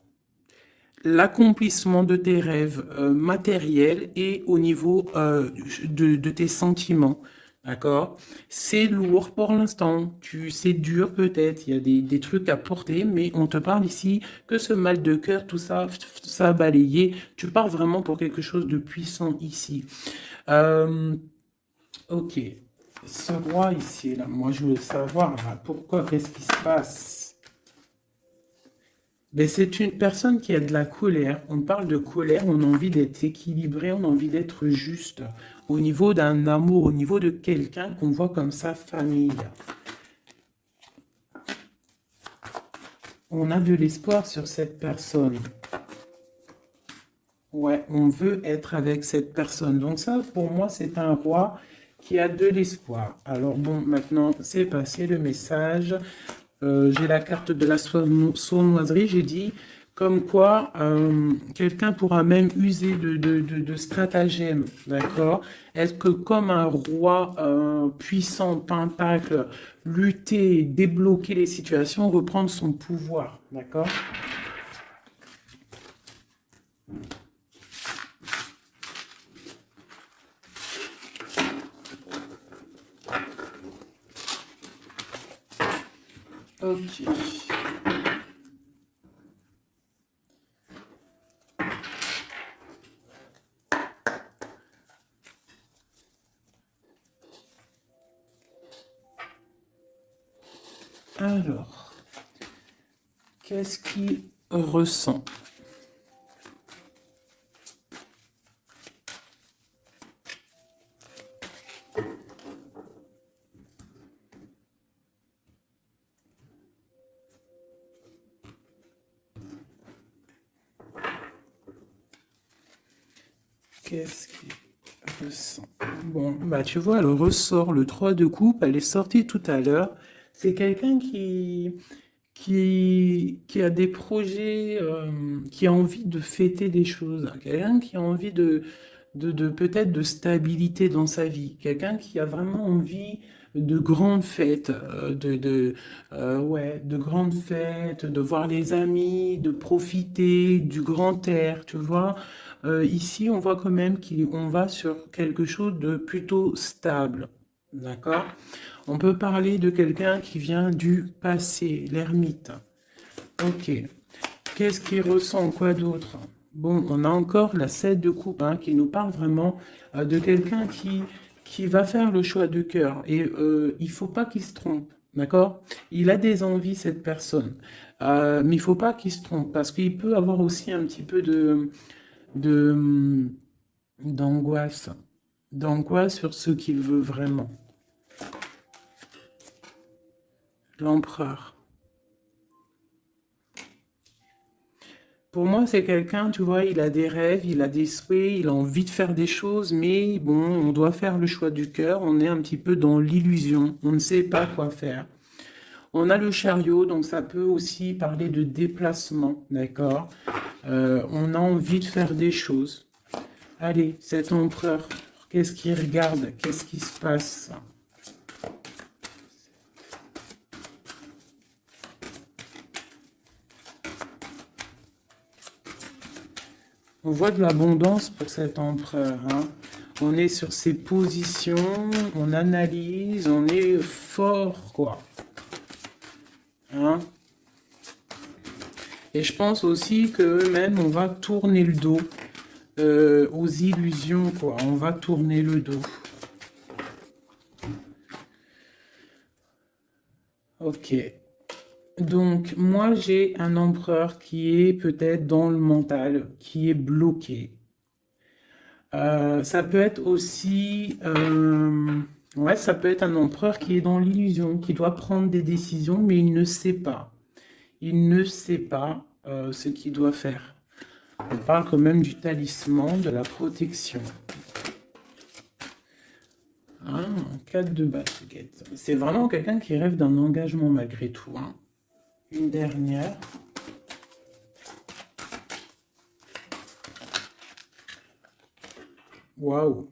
L'accomplissement de tes rêves matériels et au niveau de tes sentiments. D'accord? C'est lourd pour l'instant. C'est dur peut-être. Il y a des trucs à porter, mais on te parle ici que ce mal de cœur, tout ça, ça a balayé. Tu pars vraiment pour quelque chose de puissant ici. Ok. Ce roi ici, là, moi je veux savoir là, pourquoi, qu'est-ce qui se passe? Mais c'est une personne qui a de la colère. On parle de colère, on a envie d'être équilibré, on a envie d'être juste au niveau d'un amour, au niveau de quelqu'un qu'on voit comme sa famille. On a de l'espoir sur cette personne. Ouais, on veut être avec cette personne. Donc ça, pour moi, c'est un roi qui a de l'espoir. Alors bon, maintenant, c'est passé le message. J'ai la carte de la sournoiserie, j'ai dit comme quoi quelqu'un pourra même user de stratagèmes, d'accord? Est-ce que comme un roi puissant, pentacle, lutter, débloquer les situations, reprendre son pouvoir, d'accord? Ok. Alors, qu'est-ce qu'il ressent? Qu'est-ce qu'il ressent? Bon, bah tu vois, elle ressort le 3 de coupe, elle est sortie tout à l'heure. C'est quelqu'un qui a des projets, qui a envie de fêter des choses, quelqu'un qui a envie de peut-être de stabilité dans sa vie, quelqu'un qui a vraiment envie de grandes fêtes, ouais, de grandes fêtes, de voir les amis, de profiter du grand air, tu vois. Ici, on voit quand même qu'on va sur quelque chose de plutôt stable, d'accord? On peut parler de quelqu'un qui vient du passé, l'ermite. Ok. Qu'est-ce qu'il ressent? Quoi d'autre? Bon, on a encore la 7 de coupe hein, qui nous parle vraiment de quelqu'un qui va faire le choix de cœur. Et il faut pas qu'il se trompe, d'accord? Il a des envies, cette personne. Mais il faut pas qu'il se trompe parce qu'il peut avoir aussi un petit peu de, d'angoisse. D'angoisse sur ce qu'il veut vraiment. L'empereur. Pour moi, c'est quelqu'un, tu vois, il a des rêves, il a des souhaits, il a envie de faire des choses, mais bon, on doit faire le choix du cœur, on est un petit peu dans l'illusion, on ne sait pas quoi faire. On a le chariot, donc ça peut aussi parler de déplacement, d'accord? On a envie de faire des choses. Allez, cet empereur, qu'est-ce qu'il regarde? Qu'est-ce qui se passe? On voit de l'abondance pour cet empereur, hein. On est sur ses positions, on analyse, on est fort, quoi. Hein? Et je pense aussi que même on va tourner le dos aux illusions, quoi. On va tourner le dos. Ok. Donc, moi, j'ai un empereur qui est peut-être dans le mental, qui est bloqué. Ça peut être aussi... ouais, ça peut être un empereur qui est dans l'illusion, qui doit prendre des décisions, mais il ne sait pas. Il ne sait pas ce qu'il doit faire. On parle quand même du talisman, de la protection. Ah, 4 de baguette. C'est vraiment quelqu'un qui rêve d'un engagement malgré tout. Hein. Une dernière. Waouh.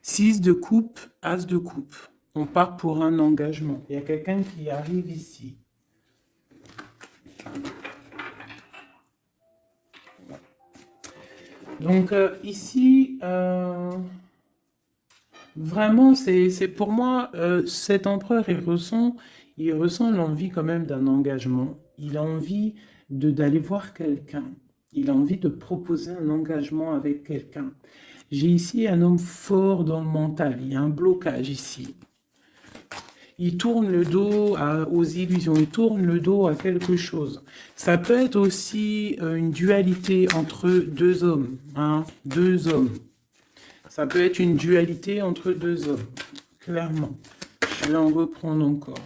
6 de coupe, as de coupe. On part pour un engagement. Il y a quelqu'un qui arrive ici. Donc ici, vraiment, c'est pour moi, cet empereur, il ressent l'envie quand même d'un engagement. Il a envie d'aller voir quelqu'un. Il a envie de proposer un engagement avec quelqu'un. J'ai ici un homme fort dans le mental. Il y a un blocage ici. Il tourne le dos aux illusions, il tourne le dos à quelque chose. Ça peut être aussi une dualité entre deux hommes, hein, deux hommes. Ça peut être une dualité entre deux hommes, clairement. Je vais en reprendre encore.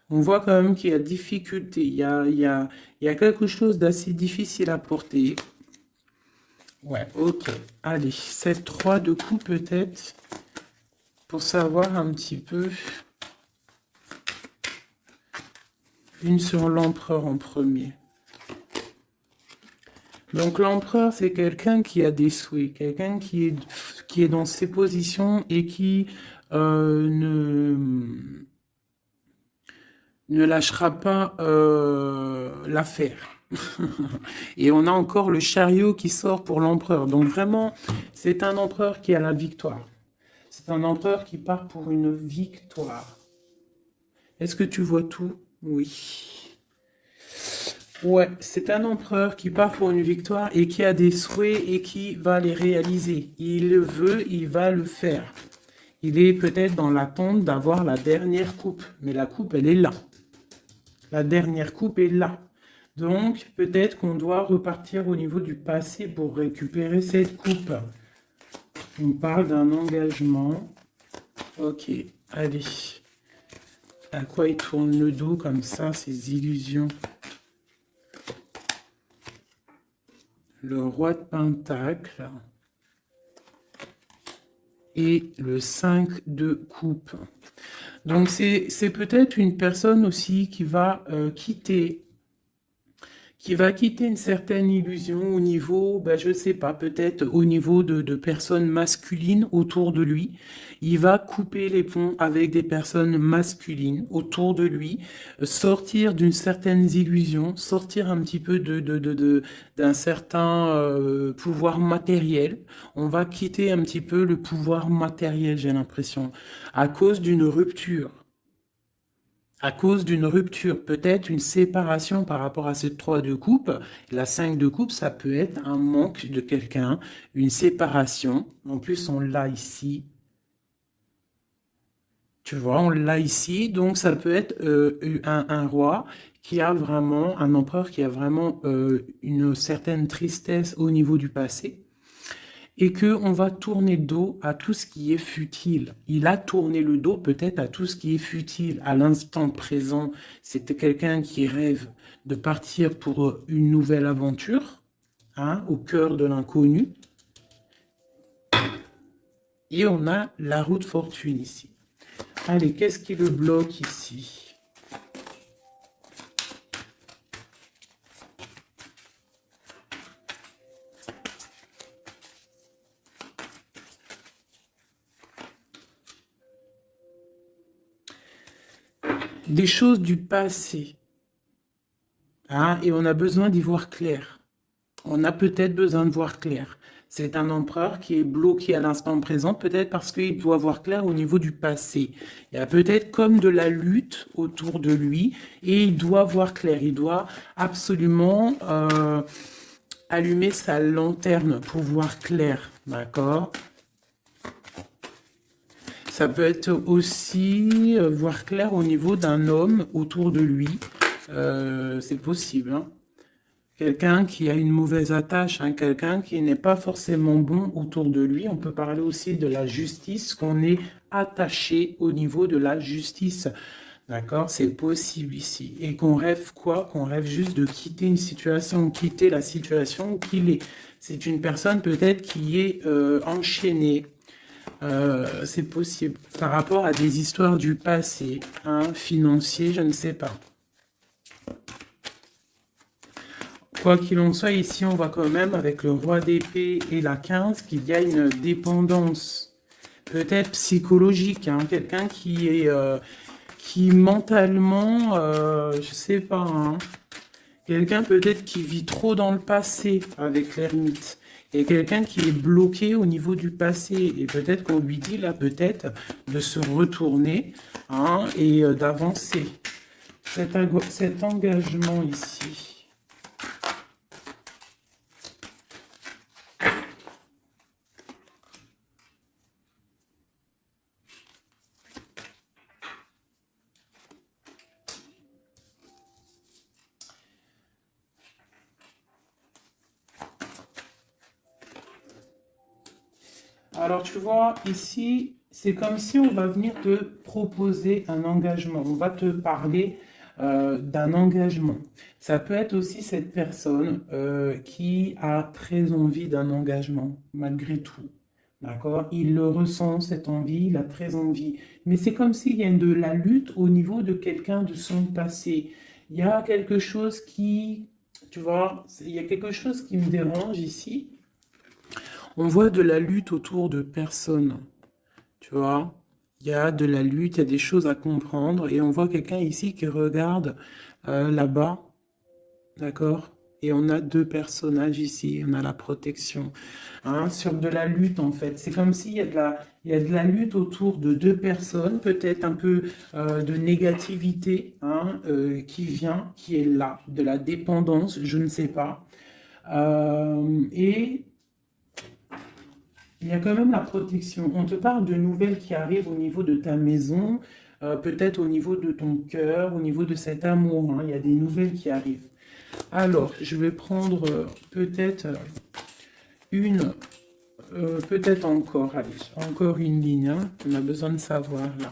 On voit quand même qu'il y a difficulté, il y a quelque chose d'assez difficile à porter. Ouais, ok. Allez, cette 3 de coups peut-être, pour savoir un petit peu... Une sur l'empereur en premier. Donc l'empereur, c'est quelqu'un qui a des souhaits, quelqu'un qui est dans ses positions et qui ne lâchera pas l'affaire. Et on a encore le chariot qui sort pour l'empereur. Donc vraiment, c'est un empereur qui a la victoire. C'est un empereur qui part pour une victoire. Est-ce que tu vois tout? Oui. Ouais, c'est un empereur qui part pour une victoire et qui a des souhaits et qui va les réaliser. Il le veut, il va le faire. Il est peut-être dans l'attente d'avoir la dernière coupe, mais la coupe, elle est là. La dernière coupe est là. Donc, peut-être qu'on doit repartir au niveau du passé pour récupérer cette coupe. On parle d'un engagement. Ok, allez. À quoi il tourne le dos comme ça, ces illusions? Le roi de Pentacle et le 5 de coupe. Donc c'est peut-être une personne aussi qui va quitter qui va quitter une certaine illusion au niveau, ben, je ne sais pas, peut-être au niveau de personnes masculines autour de lui. Il va couper les ponts avec des personnes masculines autour de lui, sortir d'une certaine illusion, sortir un petit peu d'un certain pouvoir matériel. On va quitter un petit peu le pouvoir matériel, j'ai l'impression, à cause d'une rupture. À cause d'une rupture, peut-être une séparation par rapport à cette 3 de coupe. La 5 de coupe, ça peut être un manque de quelqu'un, une séparation. En plus, on l'a ici. Tu vois, on l'a ici. Donc, ça peut être un roi qui a vraiment, un empereur qui a vraiment une certaine tristesse au niveau du passé et que on va tourner le dos à tout ce qui est futile. Il a tourné le dos peut-être à tout ce qui est futile. À l'instant présent, c'était quelqu'un qui rêve de partir pour une nouvelle aventure, hein, au cœur de l'inconnu. Et on a la roue de fortune ici. Allez, qu'est-ce qui le bloque ici? Des choses du passé. Hein, et on a besoin d'y voir clair. On a peut-être besoin de voir clair. C'est un empereur qui est bloqué à l'instant présent, peut-être parce qu'il doit voir clair au niveau du passé. Il y a peut-être comme de la lutte autour de lui et il doit voir clair. Il doit absolument allumer sa lanterne pour voir clair. D'accord? Ça peut être aussi voir clair au niveau d'un homme autour de lui. C'est possible, hein. Quelqu'un qui a une mauvaise attache, hein, quelqu'un qui n'est pas forcément bon autour de lui. On peut parler aussi de la justice, qu'on est attaché au niveau de la justice. D'accord? C'est possible ici. Et qu'on rêve quoi? Qu'on rêve juste de quitter une situation, quitter la situation qu'il est. C'est une personne peut-être qui est enchaînée. C'est possible. Par rapport à des histoires du passé, hein, financier, je ne sais pas. Quoi qu'il en soit, ici, on voit quand même, avec le roi d'épée et la 15, qu'il y a une dépendance, peut-être psychologique, hein, quelqu'un qui est, qui mentalement, je sais pas, hein, quelqu'un peut-être qui vit trop dans le passé avec l'ermite, et quelqu'un qui est bloqué au niveau du passé, et peut-être qu'on lui dit là, peut-être, de se retourner, hein, et d'avancer. Cet engagement ici. Alors, tu vois, ici, c'est comme si on va venir te proposer un engagement. On va te parler d'un engagement. Ça peut être aussi cette personne qui a très envie d'un engagement, malgré tout. D'accord? Il le ressent, cette envie, il a très envie. Mais c'est comme s'il y a de la lutte au niveau de quelqu'un de son passé. Il y a quelque chose qui, tu vois, il y a quelque chose qui me dérange ici. On voit de la lutte autour de personnes, tu vois. Il y a de la lutte, il y a des choses à comprendre. Et on voit quelqu'un ici qui regarde là-bas, d'accord? Et on a deux personnages ici, on a la protection, hein, sur de la lutte en fait. C'est comme s'il y a il y a de la lutte autour de deux personnes, peut-être un peu de négativité, hein, qui vient, qui est là, de la dépendance, je ne sais pas. Et il y a quand même la protection. On te parle de nouvelles qui arrivent au niveau de ta maison, peut-être au niveau de ton cœur, au niveau de cet amour, hein. Il y a des nouvelles qui arrivent. Alors, je vais prendre peut-être une, peut-être encore, allez, encore une ligne, hein, qu'on a besoin de savoir là.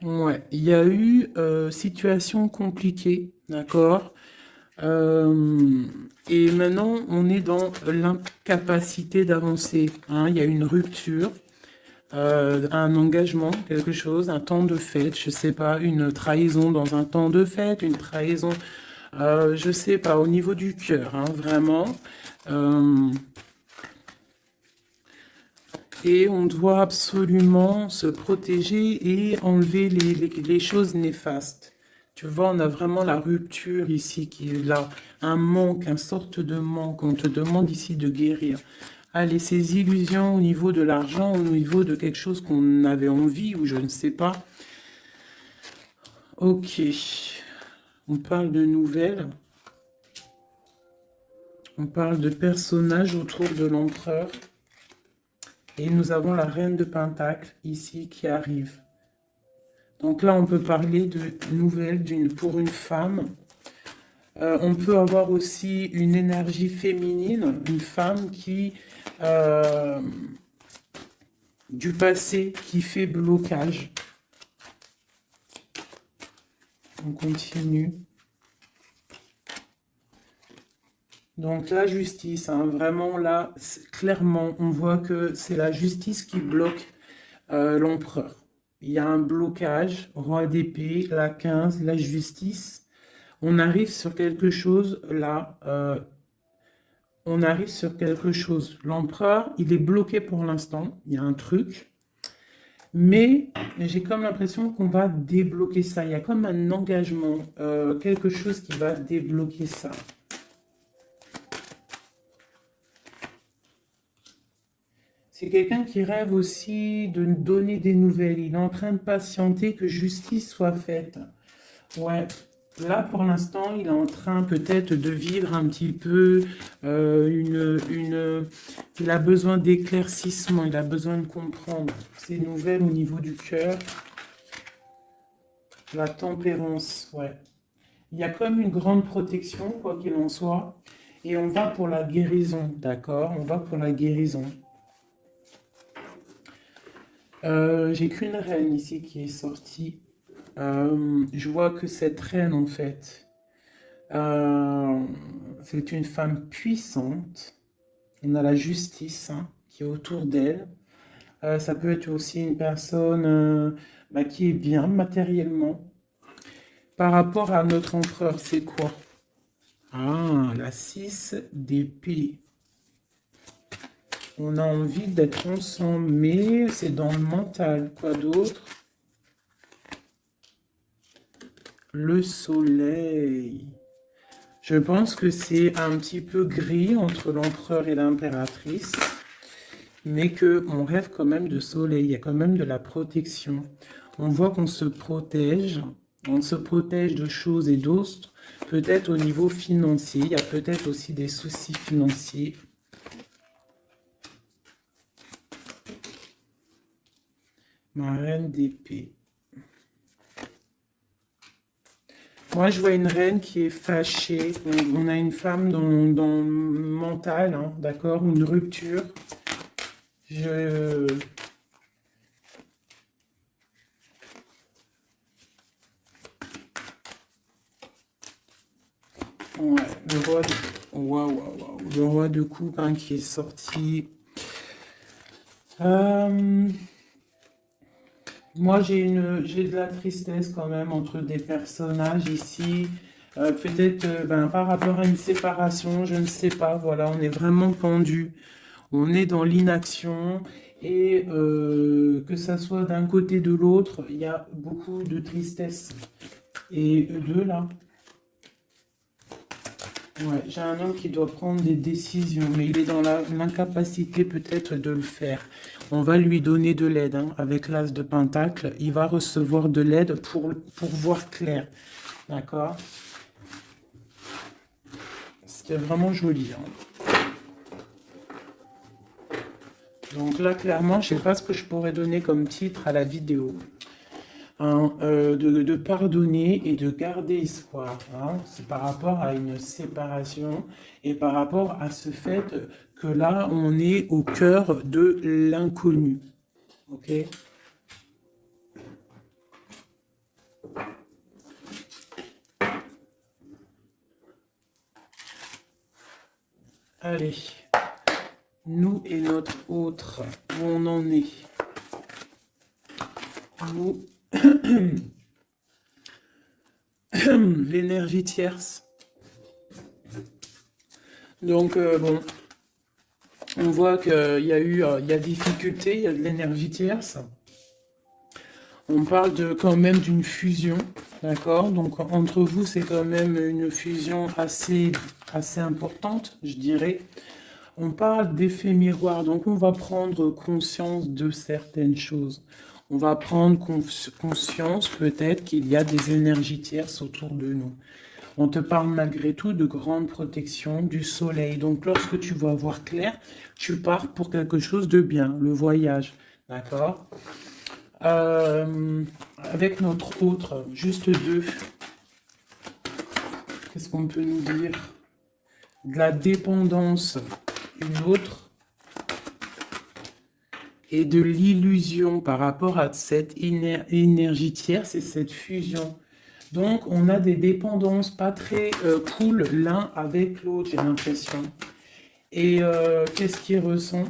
Ouais, il y a eu situation compliquée, d'accord? Et maintenant, on est dans l'incapacité d'avancer, hein. Il y a une rupture. un engagement, quelque chose, un temps de fête, je sais pas, une trahison dans un temps de fête, une trahison, je sais pas, au niveau du cœur, hein, vraiment. Euh, et on doit absolument se protéger et enlever les choses néfastes. Tu vois, on a vraiment la rupture ici qui est là, un manque, une sorte de manque. On te demande ici de guérir. Allez, ces illusions au niveau de l'argent, au niveau de quelque chose qu'on avait envie ou je ne sais pas. Ok, on parle de nouvelles. On parle de personnages autour de l'empereur. Et nous avons la reine de Pentacle ici qui arrive. Donc là, on peut parler de nouvelles pour une femme. On peut avoir aussi une énergie féminine, une femme qui du passé qui fait blocage. On continue. Donc la justice, hein, vraiment là, clairement, on voit que c'est la justice qui bloque l'empereur. Il y a un blocage, roi d'épée, la 15, la justice. On arrive sur quelque chose là, on arrive sur quelque chose. L'empereur, il est bloqué pour l'instant, il y a un truc. Mais j'ai comme l'impression qu'on va débloquer ça. Il y a comme un engagement, quelque chose qui va débloquer ça. C'est quelqu'un qui rêve aussi de nous donner des nouvelles. Il est en train de patienter que justice soit faite. Ouais. Là, pour l'instant, il est en train peut-être de vivre un petit peu Il a besoin d'éclaircissement, il a besoin de comprendre ces nouvelles au niveau du cœur. La tempérance, ouais. Il y a comme une grande protection, quoi qu'il en soit. Et on va pour la guérison, d'accord? On va pour la guérison. J'ai qu'une reine ici qui est sortie. Je vois que cette reine, en fait, c'est une femme puissante. On a la justice hein, qui est autour d'elle. Ça peut être aussi une personne qui est bien matériellement. Par rapport à notre empereur, c'est quoi? Ah, la 6 d'épée. On a envie d'être ensemble, mais c'est dans le mental. Quoi d'autre? Le soleil. Je pense que c'est un petit peu gris entre l'empereur et l'impératrice, mais qu'on rêve quand même de soleil, il y a quand même de la protection. On voit qu'on se protège, on se protège de choses et d'autres, peut-être au niveau financier, il y a peut-être aussi des soucis financiers. Ma reine d'épée. Moi, je vois une reine qui est fâchée. On a une femme dans le mental, hein, d'accord? Une rupture. Ouais, le roi de... Waouh, le roi de coupe hein, qui est sorti. Moi, j'ai de la tristesse quand même entre des personnages ici. Peut-être par rapport à une séparation, je ne sais pas. Voilà, on est vraiment pendu. On est dans l'inaction. Et que ça soit d'un côté de l'autre, il y a beaucoup de tristesse. Et eux deux, là. Ouais, j'ai un homme qui doit prendre des décisions, mais il est dans l'incapacité peut-être de le faire. On va lui donner de l'aide hein, avec l'as de Pentacle. Il va recevoir de l'aide pour voir clair. D'accord? C'est vraiment joli. Hein. Donc là, clairement, je ne sais pas ce que je pourrais donner comme titre à la vidéo. Hein, de pardonner et de garder espoir. Hein. C'est par rapport à une séparation et par rapport à ce fait que là, on est au cœur de l'inconnu. Ok? Allez, nous et notre autre, où on en est. ou l'énergie tierce. Donc, bon, on voit qu'il y a il y a difficulté, il y a de l'énergie tierce. On parle quand même d'une fusion, d'accord? Donc, entre vous, c'est quand même une fusion assez importante, je dirais. On parle d'effet miroir, donc on va prendre conscience de certaines choses. On va prendre conscience peut-être qu'il y a des énergies tierces autour de nous. On te parle malgré tout de grande protection du soleil. Donc lorsque tu vas voir clair, tu pars pour quelque chose de bien, le voyage. D'accord? Avec notre autre, juste deux. Qu'est-ce qu'on peut nous dire? De la dépendance, une autre. Et de l'illusion par rapport à cette énergie tierce et cette fusion. Donc, on a des dépendances pas très cool l'un avec l'autre, j'ai l'impression. Et qu'est-ce qu'il ressent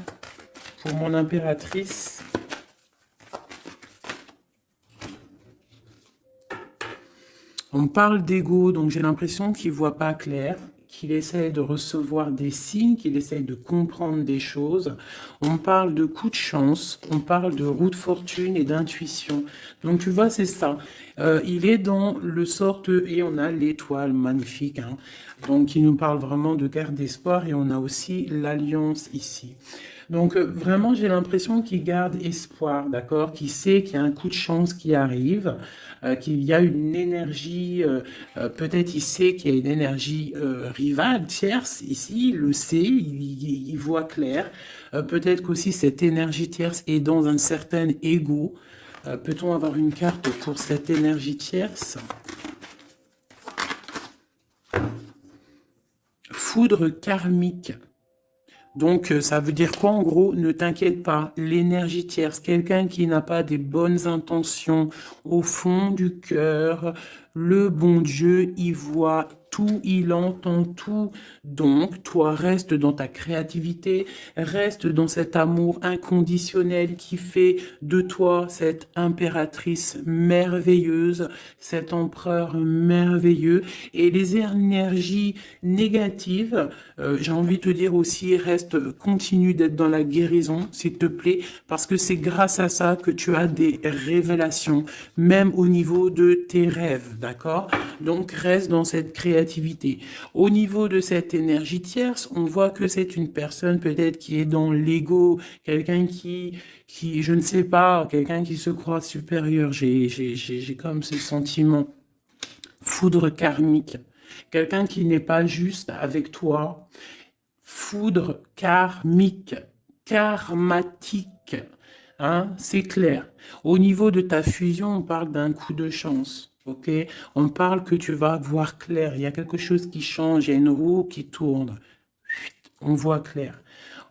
pour mon impératrice? On parle d'ego, donc j'ai l'impression qu'il ne voit pas clair, qu'il essaie de recevoir des signes, qu'il essaie de comprendre des choses. On parle de coup de chance, on parle de roue de fortune et d'intuition. Donc tu vois, c'est ça. Il est dans le sort, et on a l'étoile magnifique, hein, donc qui nous parle vraiment de guerre d'espoir, et on a aussi l'alliance ici. Donc vraiment, j'ai l'impression qu'il garde espoir, d'accord, qu'il sait qu'il y a un coup de chance qui arrive, qu'il y a une énergie, peut-être il sait qu'il y a une énergie rivale, tierce, ici, il le sait, il voit clair. Peut-être qu'aussi cette énergie tierce est dans un certain ego. Peut-on avoir une carte pour cette énergie tierce? Foudre karmique. Donc, ça veut dire quoi en gros? Ne t'inquiète pas, l'énergie tierce, quelqu'un qui n'a pas des bonnes intentions au fond du cœur, le bon Dieu, il voit tout, il entend tout. Donc, toi, reste dans ta créativité, reste dans cet amour inconditionnel qui fait de toi cette impératrice merveilleuse, cet empereur merveilleux. Et les énergies négatives, j'ai envie de te dire aussi, continue d'être dans la guérison, s'il te plaît, parce que c'est grâce à ça que tu as des révélations, même au niveau de tes rêves, d'accord? Donc, reste dans cette créativité. Au niveau de cette énergie tierce, on voit que c'est une personne peut-être qui est dans l'ego, quelqu'un qui, je ne sais pas, quelqu'un qui se croit supérieur. J'ai comme ce sentiment. Foudre karmique. Quelqu'un qui n'est pas juste avec toi. Foudre karmique, karmatique, hein, c'est clair. Au niveau de ta fusion, on parle d'un coup de chance, ok? On parle que tu vas voir clair, il y a quelque chose qui change, il y a une roue qui tourne, on voit clair.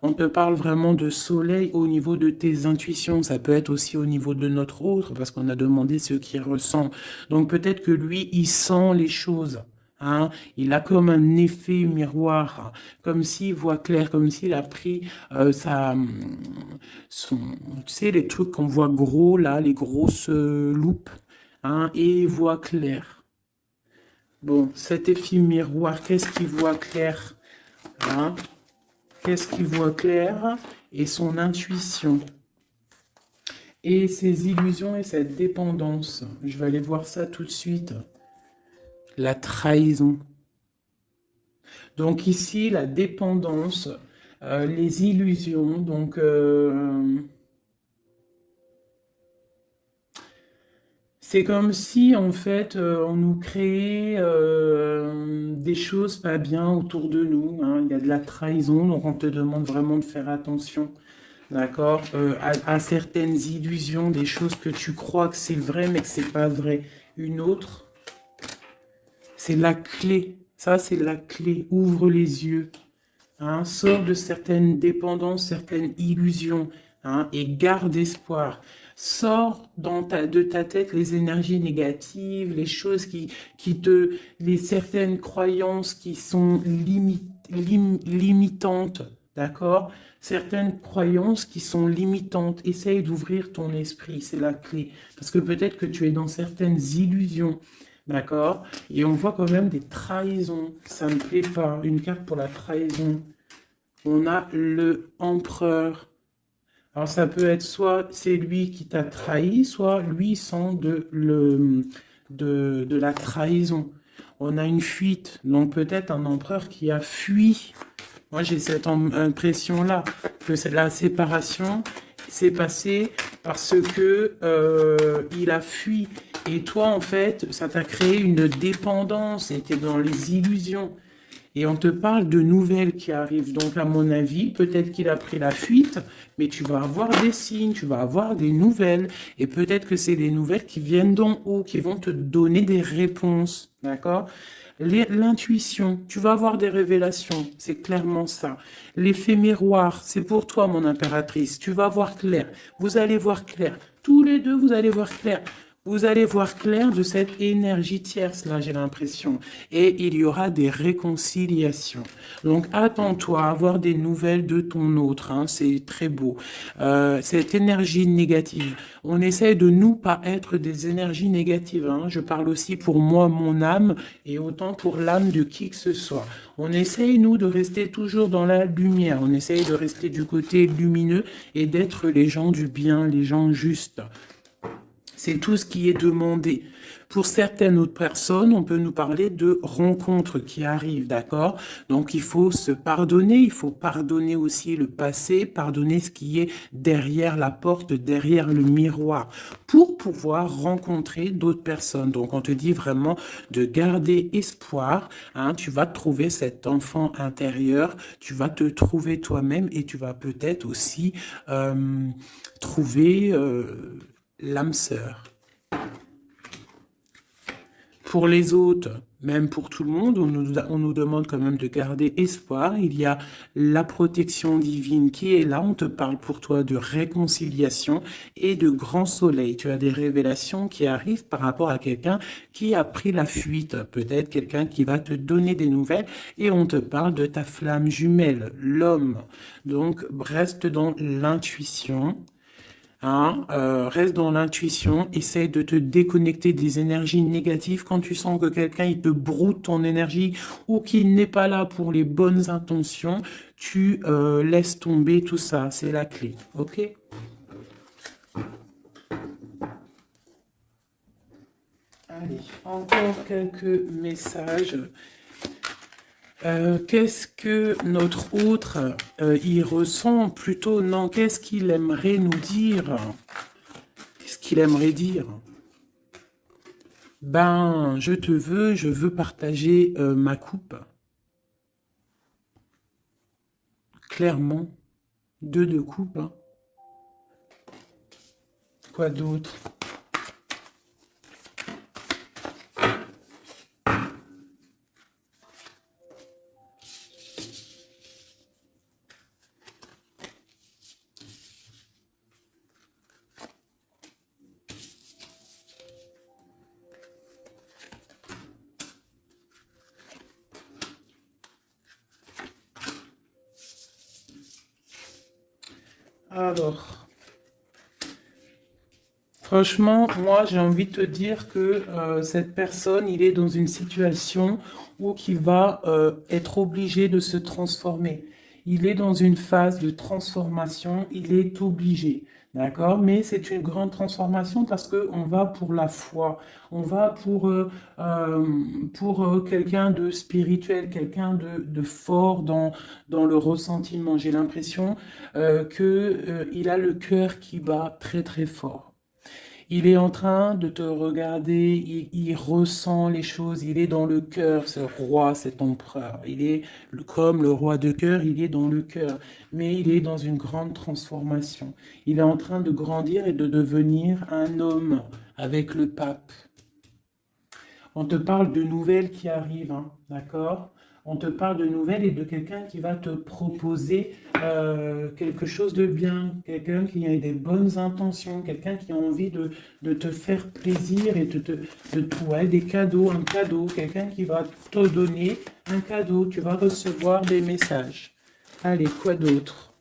On te parle vraiment de soleil au niveau de tes intuitions, ça peut être aussi au niveau de notre autre, parce qu'on a demandé ce qu'il ressent. Donc peut-être que lui, il sent les choses. Hein, il a comme un effet miroir, comme s'il voit clair, comme s'il a pris tu sais, les trucs qu'on voit gros là, les grosses loupes, hein, et il voit clair. Bon, cet effet miroir, qu'est-ce qu'il voit clair, hein? Qu'est-ce qu'il voit clair? Et son intuition. Et ses illusions et cette dépendance. Je vais aller voir ça tout de suite. La trahison. Donc ici, la dépendance, les illusions, donc c'est comme si en fait on nous créait des choses pas bien autour de nous, hein. Il y a de la trahison, donc on te demande vraiment de faire attention, d'accord, à certaines illusions, des choses que tu crois que c'est vrai mais que c'est pas vrai. Une autre, c'est la clé. Ça, c'est la clé. Ouvre les yeux. Hein, sors de certaines dépendances, certaines illusions, hein, et garde espoir. Sors de ta tête les énergies négatives, les choses les certaines croyances qui sont limitantes, d'accord? Certaines croyances qui sont limitantes. Essaye d'ouvrir ton esprit, c'est la clé. Parce que peut-être que tu es dans certaines illusions, d'accord? Et on voit quand même des trahisons. Ça ne me plaît pas. Une carte pour la trahison. On a le empereur. Alors ça peut être soit c'est lui qui t'a trahi, soit lui sent de la trahison. On a une fuite, donc peut-être un empereur qui a fui. Moi j'ai cette impression-là, que la séparation s'est passée parce que il a fui. Et toi en fait, ça t'a créé une dépendance, et t'es dans les illusions. Et on te parle de nouvelles qui arrivent. Donc, à mon avis, peut-être qu'il a pris la fuite, mais tu vas avoir des signes, tu vas avoir des nouvelles. Et peut-être que c'est des nouvelles qui viennent d'en haut, qui vont te donner des réponses. D'accord? L'intuition, tu vas avoir des révélations, c'est clairement ça. L'effet miroir, c'est pour toi, mon impératrice. Tu vas voir clair. Vous allez voir clair. Tous les deux, vous allez voir clair. Vous allez voir clair de cette énergie tierce, là, j'ai l'impression. Et il y aura des réconciliations. Donc, attends-toi à avoir des nouvelles de ton autre. Hein, c'est très beau. Cette énergie négative. On essaie de nous pas être des énergies négatives. Hein. Je parle aussi pour moi, mon âme, et autant pour l'âme de qui que ce soit. On essaye, nous, de rester toujours dans la lumière. On essaye de rester du côté lumineux et d'être les gens du bien, les gens justes. C'est tout ce qui est demandé. Pour certaines autres personnes, on peut nous parler de rencontres qui arrivent, d'accord? Donc, il faut se pardonner, il faut pardonner aussi le passé, pardonner ce qui est derrière la porte, derrière le miroir, pour pouvoir rencontrer d'autres personnes. Donc, on te dit vraiment de garder espoir, hein, tu vas trouver cet enfant intérieur, tu vas te trouver toi-même et tu vas peut-être aussi trouver... l'âme sœur. Pour les autres, même pour tout le monde, on nous demande quand même de garder espoir. Il y a la protection divine qui est là. On te parle pour toi de réconciliation et de grand soleil. Tu as des révélations qui arrivent par rapport à quelqu'un qui a pris la fuite. Peut-être quelqu'un qui va te donner des nouvelles et on te parle de ta flamme jumelle, l'homme. Donc, reste dans l'intuition. Hein, reste dans l'intuition, essaye de te déconnecter des énergies négatives quand tu sens que quelqu'un il te broute ton énergie ou qu'il n'est pas là pour les bonnes intentions, tu laisses tomber tout ça, c'est la clé, ok? Allez, encore quelques messages. Qu'est-ce que notre autre y ressent plutôt? Non, qu'est-ce qu'il aimerait nous dire? Qu'est-ce qu'il aimerait dire? Ben, je veux partager ma coupe. Clairement, deux de coupe. Hein. Quoi d'autre? Alors, franchement, moi, j'ai envie de te dire que cette personne, il est dans une situation où il va être obligé de se transformer. Il est dans une phase de transformation, il est obligé, d'accord? Mais c'est une grande transformation parce que on va pour la foi, on va pour quelqu'un de spirituel, quelqu'un de fort dans le ressentiment. J'ai l'impression il a le cœur qui bat très très fort. Il est en train de te regarder, il ressent les choses, il est dans le cœur, ce roi, cet empereur. Il est comme le roi de cœur, il est dans le cœur, mais il est dans une grande transformation. Il est en train de grandir et de devenir un homme avec le pape. On te parle de nouvelles qui arrivent, hein, d'accord? On te parle de nouvelles et de quelqu'un qui va te proposer quelque chose de bien, quelqu'un qui a des bonnes intentions, quelqu'un qui a envie de te faire plaisir et ouais, des cadeaux, un cadeau, quelqu'un qui va te donner un cadeau, tu vas recevoir des messages. Allez, quoi d'autre?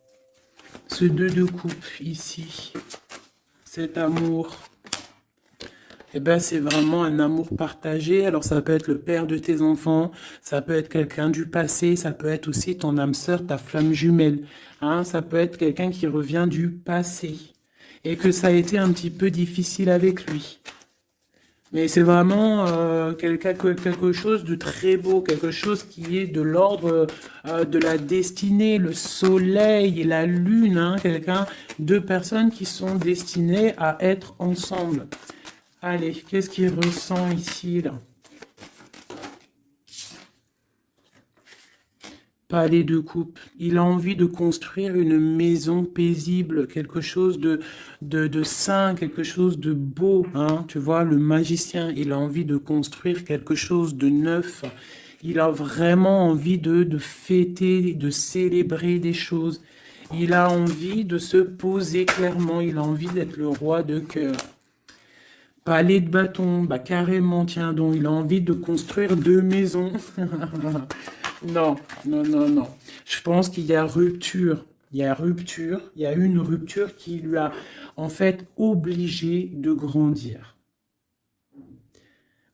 Ce 2 de coupe ici, cet amour, eh ben, c'est vraiment un amour partagé. Alors, ça peut être le père de tes enfants, ça peut être quelqu'un du passé, ça peut être aussi ton âme sœur, ta flamme jumelle. Hein, ça peut être quelqu'un qui revient du passé et que ça a été un petit peu difficile avec lui. Mais c'est vraiment quelque chose de très beau, quelque chose qui est de l'ordre de la destinée, le soleil et la lune, hein, deux personnes qui sont destinées à être ensemble. Allez, qu'est-ce qu'il ressent ici, là? Palais de coupe. Il a envie de construire une maison paisible, quelque chose de sain, quelque chose de beau. Hein. Tu vois, le magicien, il a envie de construire quelque chose de neuf. Il a vraiment envie de fêter, de célébrer des choses. Il a envie de se poser clairement. Il a envie d'être le roi de cœur. Palais de bâton, bah carrément, tiens donc, il a envie de construire 2 maisons. Non, non, non, non. Je pense qu'il y a rupture. Il y a rupture. Il y a une rupture qui lui a en fait obligé de grandir.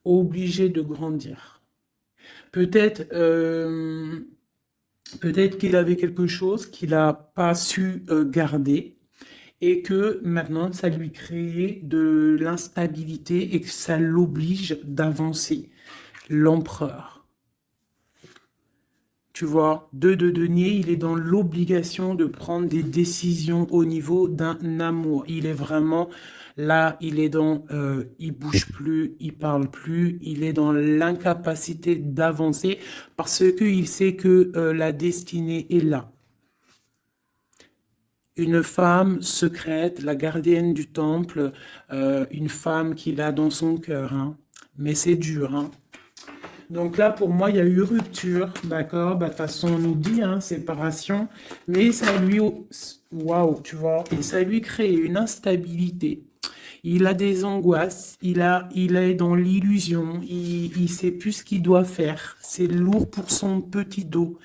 Obligé de grandir. Peut-être peut-être qu'il avait quelque chose qu'il n'a pas su garder et que maintenant ça lui crée de l'instabilité et que ça l'oblige d'avancer. L'empereur. Tu vois, 2 de denier, il est dans l'obligation de prendre des décisions au niveau d'un amour. Il est vraiment là, il est dans, il bouge plus, il parle plus, il est dans l'incapacité d'avancer parce qu'il sait que la destinée est là. Une femme secrète, la gardienne du temple, une femme qu'il a dans son cœur. Hein. Mais c'est dur, hein. Donc là, pour moi, il y a eu rupture, d'accord? Bah, de toute façon, on nous dit, hein, séparation, mais ça lui, waouh, tu vois, et ça lui crée une instabilité. Il a des angoisses, il est dans l'illusion, il sait plus ce qu'il doit faire. C'est lourd pour son petit dos.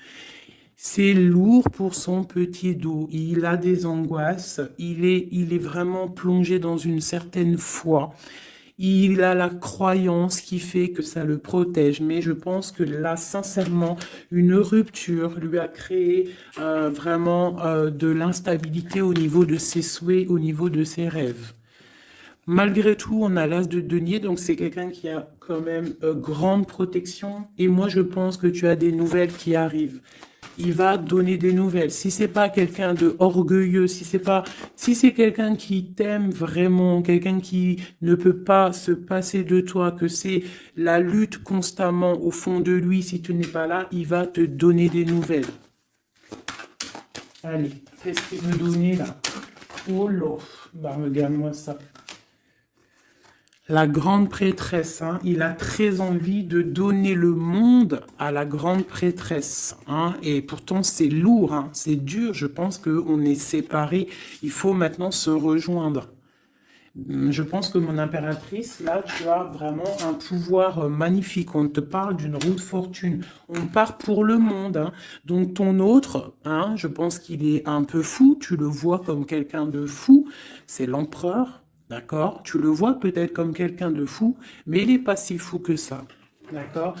C'est lourd pour son petit dos. Il a des angoisses. Il est vraiment plongé dans une certaine foi. Il a la croyance qui fait que ça le protège, mais je pense que là, sincèrement, une rupture lui a créé vraiment de l'instabilité au niveau de ses souhaits, au niveau de ses rêves. Malgré tout, on a l'as de denier, donc c'est quelqu'un qui a quand même grande protection. Et moi, je pense que tu as des nouvelles qui arrivent. Il va donner des nouvelles. Si c'est pas quelqu'un de orgueilleux, si c'est quelqu'un qui t'aime vraiment, quelqu'un qui ne peut pas se passer de toi, que c'est la lutte constamment au fond de lui, si tu n'es pas là, il va te donner des nouvelles. Allez, qu'est-ce qu'il veut donner là? Oh là, bah regarde-moi ça. La grande prêtresse, hein, il a très envie de donner le monde à la grande prêtresse. Hein, et pourtant, c'est lourd, hein, c'est dur. Je pense qu'on est séparés. Il faut maintenant se rejoindre. Je pense que mon impératrice, là, tu as vraiment un pouvoir magnifique. On te parle d'une roue de fortune. On part pour le monde. Hein. Donc ton autre, hein, je pense qu'il est un peu fou. Tu le vois comme quelqu'un de fou. C'est l'empereur. D'accord? Tu le vois peut-être comme quelqu'un de fou, mais il n'est pas si fou que ça. D'accord?